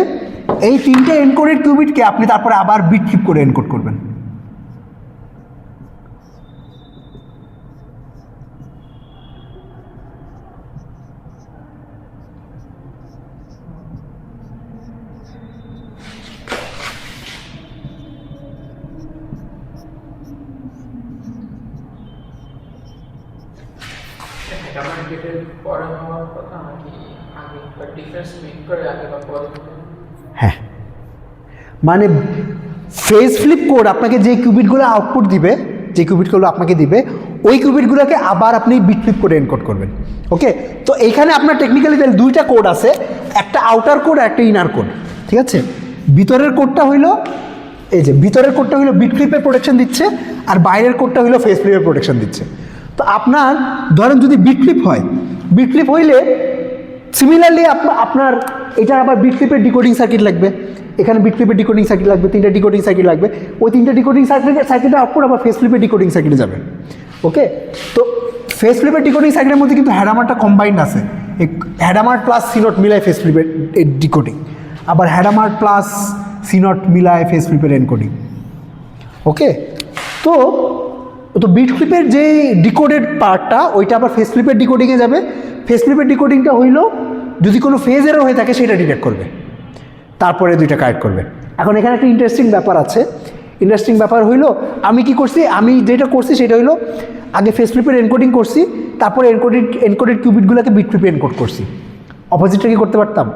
এই 3টে এনকোডেড কিউবিটকে আপনি তারপরে আবার বিট ফ্লিপ করে এনকোড করবেন। এটা আমার গেটের পরে হওয়ার কথা নাকি আগে, বা ডিফারেন্স মেক করে আগে বা পরে হবে? হ্যাঁ, মানে ফেস ফ্লিপ কোড আপনাকে যে কিউবিটগুলো আউটপুট দিবে, যে কিউবিটগুলো আপনাকে দিবে, ওই কিউবিটগুলোকে আবার আপনি বিট ফ্লিপ কোডে এনকোড করবেন। ওকে, তো এইখানে আপনার টেকনিক্যালি দুইটা কোড আছে, একটা আউটার কোড আর একটা ইনার কোড। ঠিক আছে, ভিতরের কোডটা হইল, এই যে ভিতরের কোডটা হইলো বিট ফ্লিপের প্রোটেকশন দিচ্ছে, আর বাইরের কোডটা হইলো ফেস ফ্লিপের প্রোটেকশন দিচ্ছে। তো আপনার ধরেন যদি বিট ফ্লিপ হয়, বিট ফ্লিপ হইলে সিমিলারলি আপনার এটা আবার বিট ফ্লিপের ডিকোডিং সার্কিট লাগবে, এখানে বিট ফ্লিপের ডিকোডিং সার্কিট লাগবে, 3টা ডিকোডিং সার্কিট লাগবে। ওই 3টা ডিকোডিং সার্কিটের আউটপুট আবার ফেস ফ্লিপের ডিকোডিং সার্কিটে যাবে। ওকে, তো ফেস ফ্লিপের ডিকোডিং সার্কিটের মধ্যে কিন্তু হ্যাডামারটা কম্বাইন্ড আছে, হ্যাডামার প্লাস সিনট মিলায় ফেস ফ্লিপের ডিকোডিং, আবার হ্যাডামার প্লাস সিনট মিলায় ফেস ফ্লিপের এনকোডিং। ওকে, তো বিট ফ্লিপের যে ডিকোডেড পার্টটা, ওইটা আবার ফেস ফ্লিপের ডিকোডিংয়ে যাবে। ফেস ফ্লিপের ডিকোডিংটা হইল যদি কোনো ফেজ এরর হয়ে থাকে সেটা ডিটেক্ট করবে, তারপরে দুইটা কারেক্ট করবে। এখন এখানে একটা ইন্টারেস্টিং ব্যাপার আছে। ইন্টারেস্টিং ব্যাপার হইল, আমি কি করছি, আমি যেটা করছি সেটা হইলো আগে ফেস ফ্লিপের এনকোডিং করছি, তারপরে এনকোডেড কিউবিটগুলোকে বিট ফ্লিপে এনকোড করছি। অপোজিটটা কি করতে পারতাম?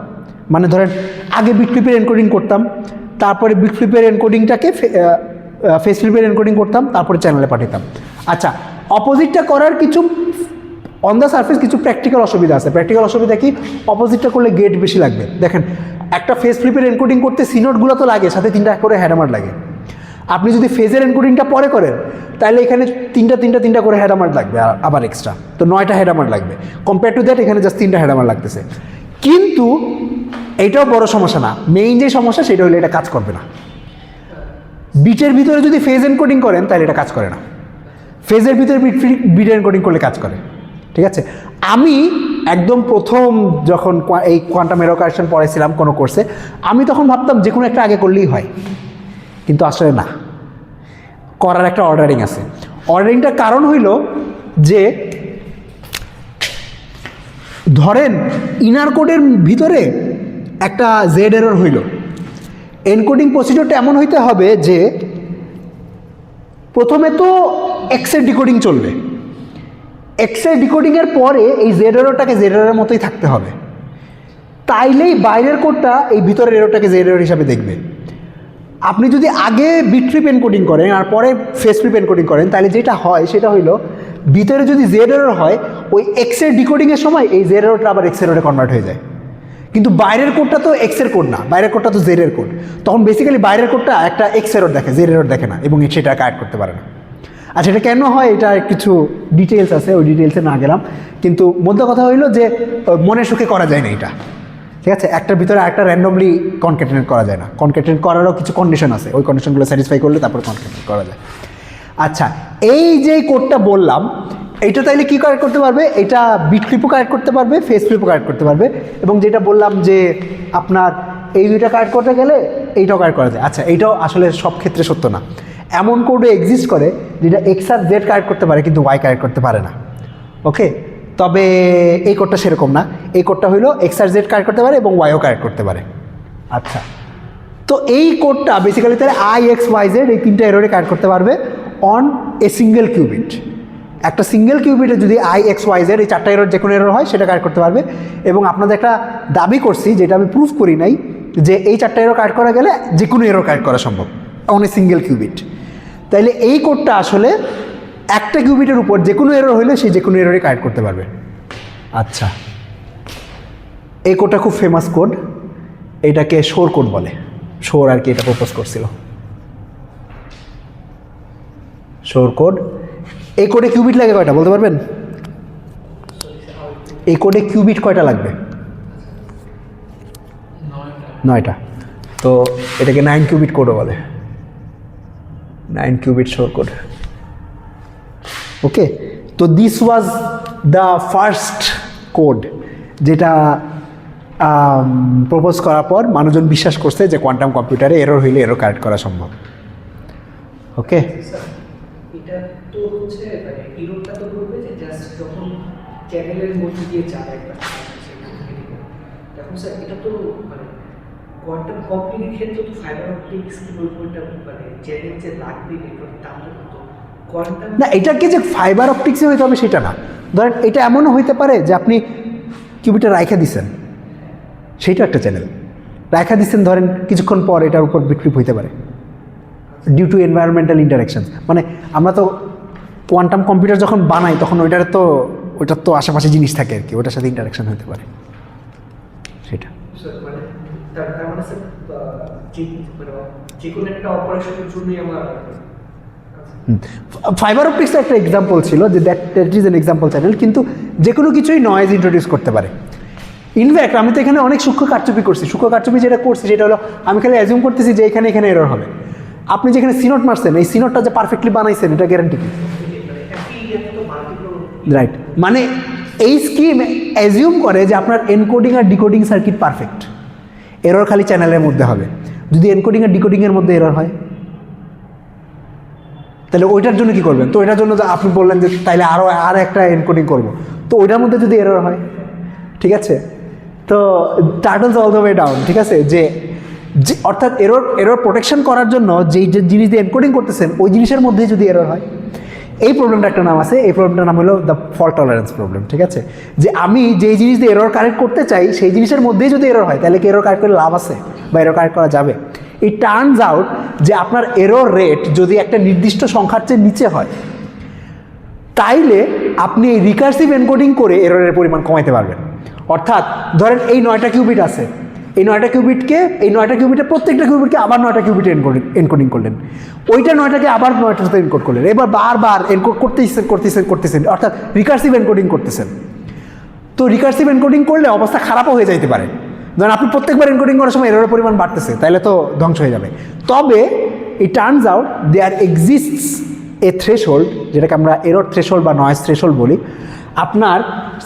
মানে ধরেন আগে বিট ফ্লিপের এনকোডিং করতাম, তারপরে বিট ফ্লিপের এনকোডিংটাকে ফেস ফ্লিপের এনকোডিং করতাম, তারপরে চ্যানেলে পাঠাতাম। আচ্ছা, অপোজিটটা করার কিছু অন দ্য সারফেস কিছু প্র্যাকটিক্যাল অসুবিধা আছে। প্র্যাকটিক্যাল অসুবিধা কি? অপোজিটটা করলে গেট বেশি লাগবে। দেখেন, একটা ফেস ফ্লিপের এনকোডিং করতে সিনোটগুলো তো লাগে, সাথে 3টা করে হ্যাডামার লাগে। আপনি যদি ফেজের এনকোডিংটা পরে করেন তাহলে এখানে তিনটা করে হেডামার লাগবে আবার এক্সট্রা, তো 9টা হেডামার লাগবে। কম্পেয়ার টু দ্যাট এখানে জাস্ট 3টা হেডামার লাগতেছে। কিন্তু এটাও বড় সমস্যা না, মেইন যে সমস্যা সেটা হলো এটা কাজ করবে না। বিটের ভিতরে যদি ফেজ এনকোডিং করেন তাহলে এটা কাজ করে না, ফেজের ভিতরে বিট এনকোডিং করলে কাজ করে। ঠিক আছে, আমি একদম প্রথম যখন এই কোয়ান্টাম এরর কারেকশন পড়াইছিলাম কোনো কোর্সে, আমি তখন ভাবতাম যে কোনো একটা আগে করলেই হয়, কিন্তু আসলে না, করার একটা অর্ডারিং আছে। অর্ডারিংটার কারণ হইল যে ধরেন ইনার কোডের ভিতরে একটা জেড এরর হইল, এনকোডিং প্রসিডিওরটা এমন হইতে হবে যে প্রথমে তো এক্সের ডিকোডিং চলবে, এক্সের ডিকোডিংয়ের পরে এই জেড এররটাকে জেড এররের মতোই থাকতে হবে, তাইলেই বাইরের কোডটা এই ভিতরের এররটাকে জেড এরর হিসাবে দেখবে। আপনি যদি আগে বিট ট্রিপ এনকোডিং করেন আর পরে ফেস ট্রিপ এনকোডিং করেন তাহলে যেটা হয় সেটা হইলো ভিতরে যদি জেড এরর হয় ওই এক্সের ডিকোডিংয়ের সময় এই জেড এররটা আবার এক্স এররে কনভার্ট হয়ে যায়। কিন্তু বাইরের কোডটা তো এক্সের কোড না, বাইরের কোডটা তো জেড এর কোড, তখন বেসিক্যালি বাইরের কোডটা একটা এক্স এরর দেখে, জেড এরর দেখে না, এবং সেটা কাট করতে পারে না। আচ্ছা, এটা কেন হয় এটা কিছু ডিটেলস আছে, ওই ডিটেলসে না গেলাম, কিন্তু মধ্যে কথা হইলো যে মনের সুখে করা যায় না এটা। ঠিক আছে, একটার ভিতরে একটা র্যান্ডমলি কনক্যাটেনেট করা যায় না, কনক্যাটেনেট করারও কিছু কন্ডিশন আছে, ওই কন্ডিশনগুলো স্যাটিসফাই করলে তারপর কনক্যাটেনেট করা যায়। আচ্ছা, এই যে কোডটা বললাম এইটা তাইলে কী কারেক্ট করতে পারবে, এটা বিট ক্লিপও কারেক্ট করতে পারবে, ফেস ক্লিপও কারেক্ট করতে পারবে, এবং যেটা বললাম যে আপনার এই দুইটা কারেক্ট করতে গেলে এইটাও কারেক্ট করা যায়। আচ্ছা, এইটাও আসলে সব ক্ষেত্রে সত্য না, এমন কোডও এক্সিস্ট করে যেটা এক্স আর জেড কারেক্ট করতে পারে কিন্তু ওয়াই কারেক্ট করতে পারে না। ওকে, তবে এই কোডটা সেরকম না, এই কোডটা হইলো এক্স আর জেড কারেক্ট করতে পারে এবং ওয়াইও কারেক্ট করতে পারে। আচ্ছা, তো এই কোডটা বেসিক্যালি তাহলে আই এক্স ওয়াই জেড এই তিনটা এররে কারেক্ট করতে পারবে অন এ সিঙ্গেল কিউবিট। একটা সিঙ্গেল কিউবিটে যদি আই এক্স ওয়াই জেড এই 4টা এরর যে কোনো এরর হয় সেটা কারেক্ট করতে পারবে। এবং আপনাদের একটা দাবি করছি যেটা আমি প্রুফ করি নাই, যে এই 4টা এরর কারেক্ট করা গেলে যে কোনো এরর কারেক্ট করা সম্ভব অন এ সিঙ্গেল কিউবিট। তাইলে এই কোডটা আসলে একটা কিউবিটের উপর যে কোনো এরর হইলে সেই যে কোনো এররই কারেক্ট করতে পারবে। আচ্ছা, এই কোডটা খুব ফেমাস কোড, এটাকে শোর কোড বলে, শোর আর কি এটা প্রপোজ করছিল, শোর কোড। এই কোডে কিউবিট লাগে কয়টা বলতে পারবেন? এই কোডে কিউবিট কয়টা লাগবে? 9টা। তো এটাকে 9 কিউবিট কোডও বলে, 9 কিউবিট শোর কোড। ওকে, তো this was the first code যেটা প্রপোজ করার পর মানুষজন বিশ্বাস করছে যে কোয়ান্টাম কম্পিউটারে এরর হইলে এরর কারেক্ট করা সম্ভব। ওকে, এটা তো হচ্ছে মানে এররটা তো করবে যে জাস্ট যখন চ্যানেলের মধ্যে দিয়ে যাবে একটা তখন স্যার এটা তো মানে কোয়ান্টাম কম্পিউটিং ক্ষেত্রে তো ফাইবার অপটিক্স কিবোর্ডটা মানে চ্যানেল যে লাগবে নেটওয়ার্ক তাহলে তো কোয়ান্টাম না, এটাকে যে ফাইবার অপটিক্সে হইতে হবে সেটা না। ধরেন এটা এমনও হইতে পারে যে আপনি কিউবিটটা রাইখা দিচ্ছেন, সেইটা একটা চ্যানেল রাইখা দিচ্ছেন, ধরেন কিছুক্ষণ পর এটার উপর বিক্রিপ হইতে পারে ডিউ টু এনভায়রনমেন্টাল ইন্টারাকশন। মানে আমরা তো কোয়ান্টাম কম্পিউটার যখন বানাই তখন ওইটার তো আশেপাশে জিনিস থাকে আর কি, ওটার সাথে ইন্টারাকশন হতে পারে সেটা। মানে তার মানে স্যার যে কোনো একটা অপারেশনের জন্যই আমার ফাইবার অপটিক্স একটা এক্সাম্পল ছিল যে that is an example channel, কিন্তু যে কোনো কিছুই নয়েজ ইন্ট্রোডিউস করতে পারে। ইনফ্যাক্ট আমি তো এখানে অনেক সূক্ষ্ম কারচুপি করছি, সূক্ষ্ম কারচুপি যেটা করছি সেটা হলো আমি খালি অ্যাজিউম করতেছি যে এখানে এরর হবে। আপনি যেখানে সিনোট মারছেন এই সিনোটটা যে পারফেক্টলি বানাইছেন এটা গ্যারান্টি কি? রাইট, মানে এই স্কিম অ্যাজিউম করে যে আপনার এনকোডিং আর ডিকোডিং সার্কিট পারফেক্ট, এরর খালি চ্যানেলের মধ্যে হবে। যদি এনকোডিং আর ডিকোডিংয়ের মধ্যে এরর হয় তাহলে ওইটার জন্য কী করবেন? তো ওইটার জন্য আপনি বললেন যে তাইলে আর একটা এনকোডিং করব, তো ওইটার মধ্যে যদি এরর হয়, ঠিক আছে, তো turtles all the way down. ঠিক আছে, যে অর্থাৎ এরর প্রোটেকশন করার জন্য যেই যে জিনিস দিয়ে এনকোডিং করতেছেন ওই জিনিসের মধ্যেই যদি এরর হয়, এই প্রবলেমটা একটা নাম আছে, এই প্রবলেমটার নাম হলো দ্য ফল্ট টলারেন্স প্রবলেম। ঠিক আছে, যে আমি যেই জিনিস দিয়ে এরর কারেক্ট করতে চাই সেই জিনিসের মধ্যেই যদি এরর হয় তাহলে কি এরর কারেক্ট করে লাভ আছে বা এরর কারেক্ট করা যাবে? ইট টার্নস আউট যে আপনার এরর রেট যদি একটা নির্দিষ্ট সংখ্যার চেয়ে নিচে হয় তাইলে আপনি এই রিকার্সিভ এনকোডিং করে এররের পরিমাণ কমাইতে পারবেন। অর্থাৎ ধরেন এই 9টা কিউবিট আছে, এই 9টা কিউবিটকে, এই 9টা কিউবিটের প্রত্যেকটা কিউবিটকে আবার 9টা কিউবিটে এনকোডিং করলেন, ওইটা 9টাকে আবার 9টার সাথে এনকোড করলেন, এবার বারবার এনকোড করতেছেন, অর্থাৎ রিকার্সিভ এনকোডিং করতেছেন। তো রিকার্সিভ এনকোডিং করলে অবস্থা খারাপও হয়ে যাইতে পারে, ধরেন আপনি প্রত্যেকবার এনকোডিং করার সময় এররের পরিমাণ বাড়তেছে, তাহলে তো ধ্বংস হয়ে যাবে। তবে it turns out there exists a threshold, যেটাকে আমরা এরর থ্রেশহোল্ড বা নয়েজ থ্রেশহোল্ড বলি। আপনার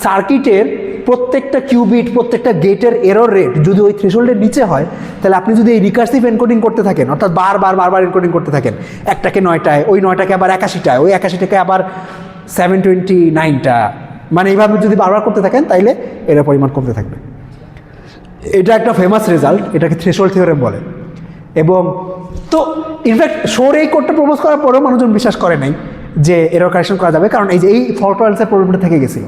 সার্কিটের প্রত্যেকটা কিউবিট, প্রত্যেকটা গেটের এরর রেট যদি ওই থ্রেশহোল্ডের নিচে হয়, তাহলে আপনি যদি এই রিকার্সিভ এনকোডিং করতে থাকেন, অর্থাৎ বারবার এনকোডিং করতে থাকেন, একটাকে 9টায়, ওই 9টাকে আবার 81টায়, ওই 81টাকে আবার 729টা, মানে এইভাবে যদি বারবার করতে থাকেন, তাইলে এর পরিমাণ কমতে থাকবে। এটা একটা ফেমাস রেজাল্ট, এটাকে থ্রেশহোল্ড থিওরেম বলে। এবং তো ইনফ্যাক্ট শোর এই কোডটা প্রপোজ করার পরেও মানুষজন বিশ্বাস করে নাই যে এরর কারেকশন করা যাবে, কারণ এই যে এই ফল্ট টলারেন্সের প্রবলেমটা থেকে গেছিলো,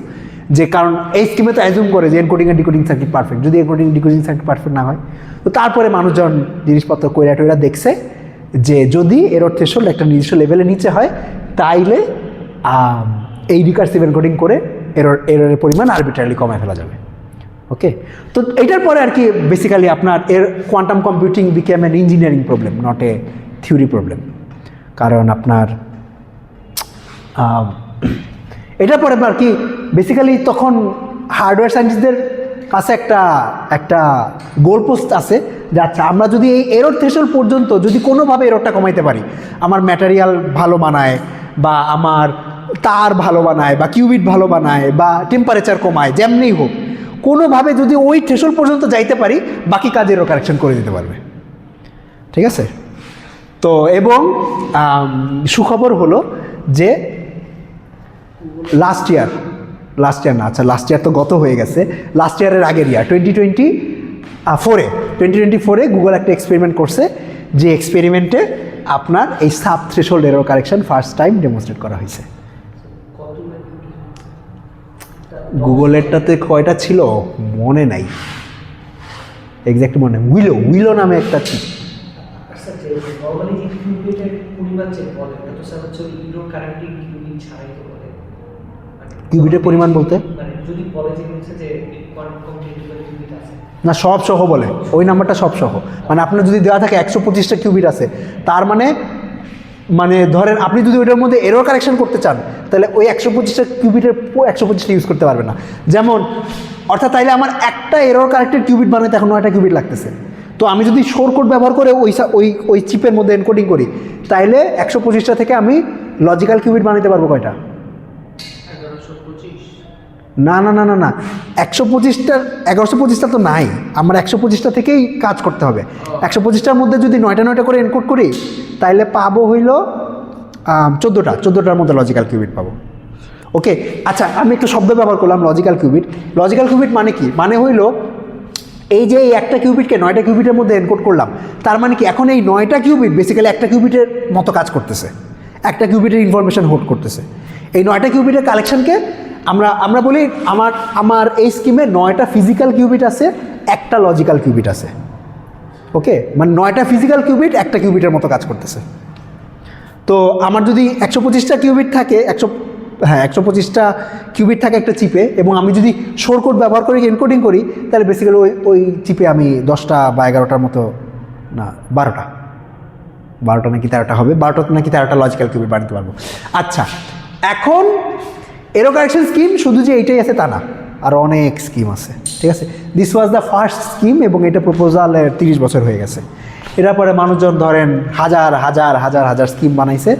যে কারণ এই স্কিমে তো অ্যাজিউম করে যে এনকোডিং আর ডিকোডিং সার্কিট পারফেক্ট, যদি এনকোডিং ডিকোডিং সার্কিট পারফেক্ট না হয়, তো তারপরে মানুষজন জিনিসপত্র কইরা টইরা দেখছে যে যদি এরর থ্রেশহোল্ড একটা নির্দিষ্ট লেভেলের নিচে হয়, তাইলে এই রিকার্সিভ এনকোডিং করে এররের পরিমাণ আরবিট্রারিলি কমায় ফেলা যাবে। ওকে, তো এইটার পরে আর কি বেসিক্যালি আপনার quantum computing became an engineering problem, not a theory problem. কারণ আপনার এটার পরে আর কি বেসিক্যালি তখন হার্ডওয়্যার সায়েন্টিস্টদের কাছে একটা গোল পোস্ট আছে যে আচ্ছা, আমরা যদি এই এরর থ্রেশহোল্ড পর্যন্ত যদি কোনোভাবে এররটা কমাইতে পারি, আমার ম্যাটেরিয়াল ভালো বানায় বা আমার তার ভালো বানায় বা কিউবিট ভালো বানায় বা টেম্পারেচার কমায়, যেমনিই হোক কোনোভাবে যদি ওই থ্রেশহোল্ড পর্যন্ত যাইতে পারি, বাকি কাজেরও কারেকশন করে দিতে পারবে। ঠিক আছে, তো এবং সুখবর হলো যে লাস্ট ইয়ার না, আচ্ছা লাস্ট ইয়ার তো গত হয়ে গেছে, লাস্ট ইয়ারের আগের ইয়ার 2024-এ গুগল একটা এক্সপেরিমেন্ট করছে, যে এক্সপেরিমেন্টে আপনার এই sub threshold error correction first time demonstrate করা হয়েছে। গুগলেরটাতে কয়টা ছিল মনে নাই, এক্স্যাক্ট মনে নেই, উইলো নামে একটা ছিল। আচ্ছা, যে নরমালি যে কিউবিটের পরিমাণ যে বলে, এটা তো স্যার হচ্ছে ইনডোর কারেন্টিং কিউবিট ছাড়াই তো বলে। কিউবিটের পরিমাণ বলতে মানে যদি বলে যে হচ্ছে যে কোয়ান্টাম কম্পিউটিং কিউবিট আছে না, সব সহ বলে, ওই নাম্বারটা সব সহ, মানে আপনার যদি দেওয়া থাকে 125টা কিউবিট আছে, তার মানে ধরেন আপনি যদি ওইটার মধ্যে এরর কারেকশন করতে চান, তাহলে ওই 125টা কিউবিটের 125টা ইউজ করতে পারবেন না। যেমন অর্থাৎ তাইলে আমার একটা এরর কারেক্টেড কিউবিট বানাতে এখন 9টা কিউবিট লাগতেছে। তো আমি যদি শোর কোড ব্যবহার করে ওই চিপের মধ্যে এনকোডিং করি, তাইলে 125টা থেকে আমি লজিক্যাল কিউবিট বানাতে পারবো কয়টা? না 1125টা তো নাই, আমার 125টা থেকেই কাজ করতে হবে। 125টার মধ্যে যদি 9টা করে এনকোড করি, তাইলে পাবো হইল 14টার মধ্যে লজিক্যাল কিউবিট পাবো। ওকে, আচ্ছা আমি একটু শব্দ ব্যবহার করলাম লজিক্যাল কিউবিট। লজিক্যাল কিউবিট মানে কি? মানে হইল এই যে এই একটা কিউবিটকে 9টা কিউবিটের মধ্যে এনকোড করলাম, তার মানে কি এখন এই 9টা কিউবিট বেসিক্যালি একটা কিউবিটের মতো কাজ করতেছে, একটা কিউবিটের ইনফরমেশন হোল্ড করতেছে। এই 9টা কিউবিটের কালেকশনকে আমরা বলি আমার এই স্কিমে 9টা ফিজিক্যাল কিউবিট আছে, একটা লজিক্যাল কিউবিট আছে। ওকে, মানে 9টা ফিজিক্যাল কিউবিট একটা কিউবিটের মতো কাজ করতেছে। তো আমার যদি 125টা কিউবিট থাকে, 125টা কিউবিট থাকে একটা চিপে, এবং আমি যদি শোর কোড ব্যবহার করে এনকোডিং করি, তাহলে বেসিক্যালি ওই চিপে আমি 10টা বা 11টার মতো, না 12টা নাকি 13টা হবে, 12টা নাকি 13টা লজিক্যাল কিউবিট বানাতে পারবো। আচ্ছা, এখন এরর কারেকশন স্কিম শুধু যে এইটাই আছে তা না, আর অনেক স্কিম আছে। ঠিক আছে, this was the first scheme, এবং এটা প্রপোজালের 30 বছর হয়ে গেছে। এটার পরে মানুষজন ধরেন হাজার স্কিম বানাইছে,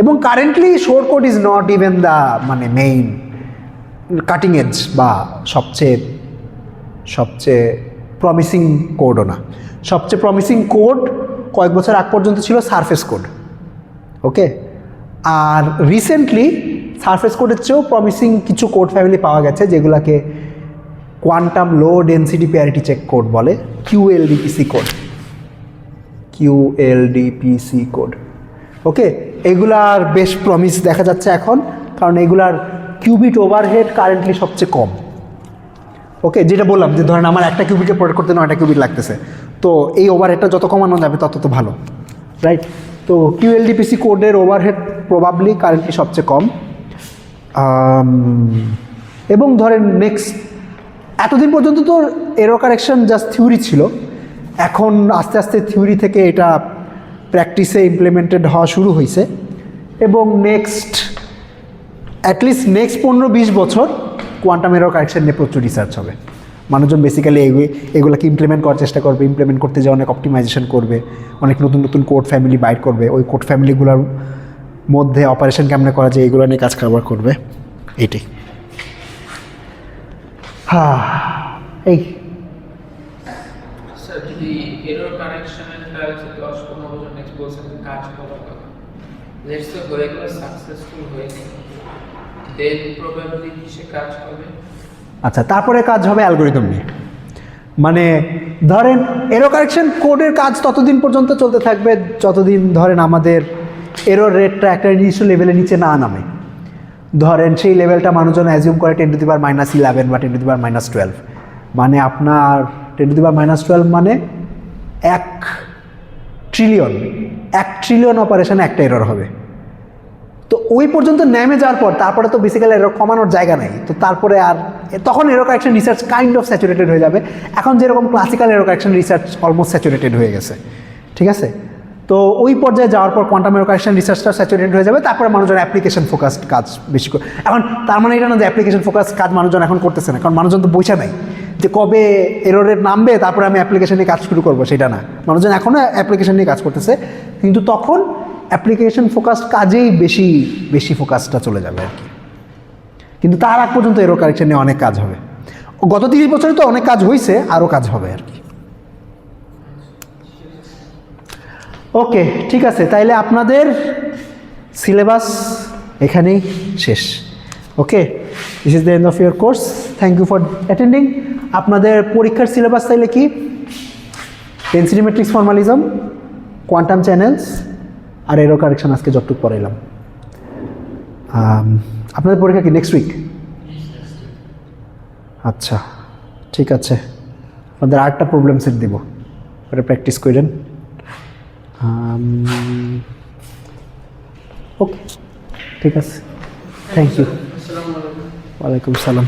এবং কারেন্টলি শোর code is not even the মানে মেইন কাটিং এজ বা সবচেয়ে প্রমিসিং কোডও না। সবচেয়ে প্রমিসিং কোড কয়েক বছর আগ পর্যন্ত ছিল সারফেস কোড। ওকে, আর রিসেন্টলি সারফেস কোডের চেয়েও প্রমিসিং কিছু কোড ফ্যামিলি পাওয়া গেছে, যেগুলোকে quantum low density parity check code বলে, QLDPC কোড। ওকে, এগুলার বেশ প্রমিস দেখা যাচ্ছে এখন, কারণ এগুলার কিউবিট ওভারহেড কারেন্টলি সবচেয়ে কম। ওকে, যেটা বললাম যে ধরেন আমার একটা কিউবিটকে প্রোডাক্ট করতে 9টা কিউবিট লাগতেছে, তো এই ওভারহেডটা যত কমানো যাবে তত তো ভালো, রাইট? তো QLDPC কোডের ওভারহেড প্রবাবলি কারেন্টলি সবচেয়ে কম। এবং ধরেন নেক্সট এতদিন পর্যন্ত তো এরো কারেকশন জাস্ট থিওরি ছিল, এখন আস্তে আস্তে থিওরি থেকে এটা প্র্যাকটিসে ইমপ্লিমেন্টেড হওয়া শুরু হয়েছে এবং অ্যাটলিস্ট নেক্সট 15-20 বছর কোয়ান্টাম এরর কারেকশন নিয়ে প্রচুর রিসার্চ হবে। মানুষজন বেসিক্যালি এগুলোকে ইমপ্লিমেন্ট করার চেষ্টা করবে, ইমপ্লিমেন্ট করতে যে অনেক অপটিমাইজেশন করবে, অনেক নতুন নতুন কোড ফ্যামিলি বাইর করবে, ওই কোড ফ্যামিলিগুলোর মধ্যে অপারেশন কেমনে করা যায় এগুলো নিয়ে কাজ কারবার করবে। এটাই এই স্যার যদি এরর কারেকশনের কাজ 10-15 বছর নেক্সট বছর কাজ করার কথা, লেটস সে হয়ে গেল সাকসেসফুল হয়ে গেল, দেন প্রবাবিলি কিসে কাজ হবে? আচ্ছা, তারপরে কাজ হবে অ্যালগোরিদম নিয়ে। মানে ধরেন এরর কারেকশন কোডের কাজ ততদিন পর্যন্ত চলতে থাকবে যতদিন ধরেন আমাদের এরর রেটটা একটা নির্দিষ্ট লেভেলের নিচে না নামে। ধরেন সেই লেভেলটা মানুষজন অ্যাজিউম করে 10⁻11 বা 10⁻12, মানে আপনার 10⁻12 মানে 1 ট্রিলিয়ন অপারেশনে একটা এরর হবে। তো ওই পর্যন্ত নেমে যাওয়ার পর তারপরে তো বেসিক্যালি এরর কমানোর জায়গা নেই, তো তারপরে আর তখন error correction research kind of saturated হয়ে যাবে। এখন যেরকম classical error correction research almost saturated হয়ে গেছে, ঠিক আছে? তো ওই পর্যায়ে যাওয়ার পর কোয়ান্টাম এরর কারেকশন রিসার্চটা স্যাচুরেটেড হয়ে যাবে, তারপরে মানুষজন অ্যাপ্লিকেশন ফোকাসড কাজ বেশি করে। এখন তার মানে এটা না যে অ্যাপ্লিকেশন ফোকাসড কাজ মানুষজন এখন করতেছে না, কারণ মানুষজন তো বসে নাই যে কবে এরর রেট নামবে তারপরে আমি অ্যাপ্লিকেশন নিয়ে কাজ শুরু করবো, সেটা না। মানুষজন এখনও অ্যাপ্লিকেশন নিয়ে কাজ করতেছে, কিন্তু তখন অ্যাপ্লিকেশন ফোকাসড কাজেই বেশি ফোকাসটা চলে যাবে আর কি। কিন্তু তার আগ পর্যন্ত এরর কারেকশন নিয়ে অনেক কাজ হবে। গত 30 বছরে তো অনেক কাজ হয়েছে, আরও কাজ হবে আর কি। ওকে, ঠিক আছে, তাইলে আপনাদের সিলেবাস এখানেই শেষ। Okay, this is the end of your course, thank you for attending. আপনাদের পরীক্ষার সিলেবাস তাইলে কি? Density matrix formalism, quantum channels আর এরর কারেকশন আজকে যতটুকু পড়াইলাম। আপনাদের পরীক্ষা কি নেক্সট উইক? আচ্ছা, ঠিক আছে, আপনাদের আরেকটা প্রবলেম সেট দিব, ওটা প্র্যাকটিস করেন। ওকে, ঠিক আছে, থ্যাংক ইউ। আসসালামু আলাইকুম। ওয়ালাইকুম সালাম।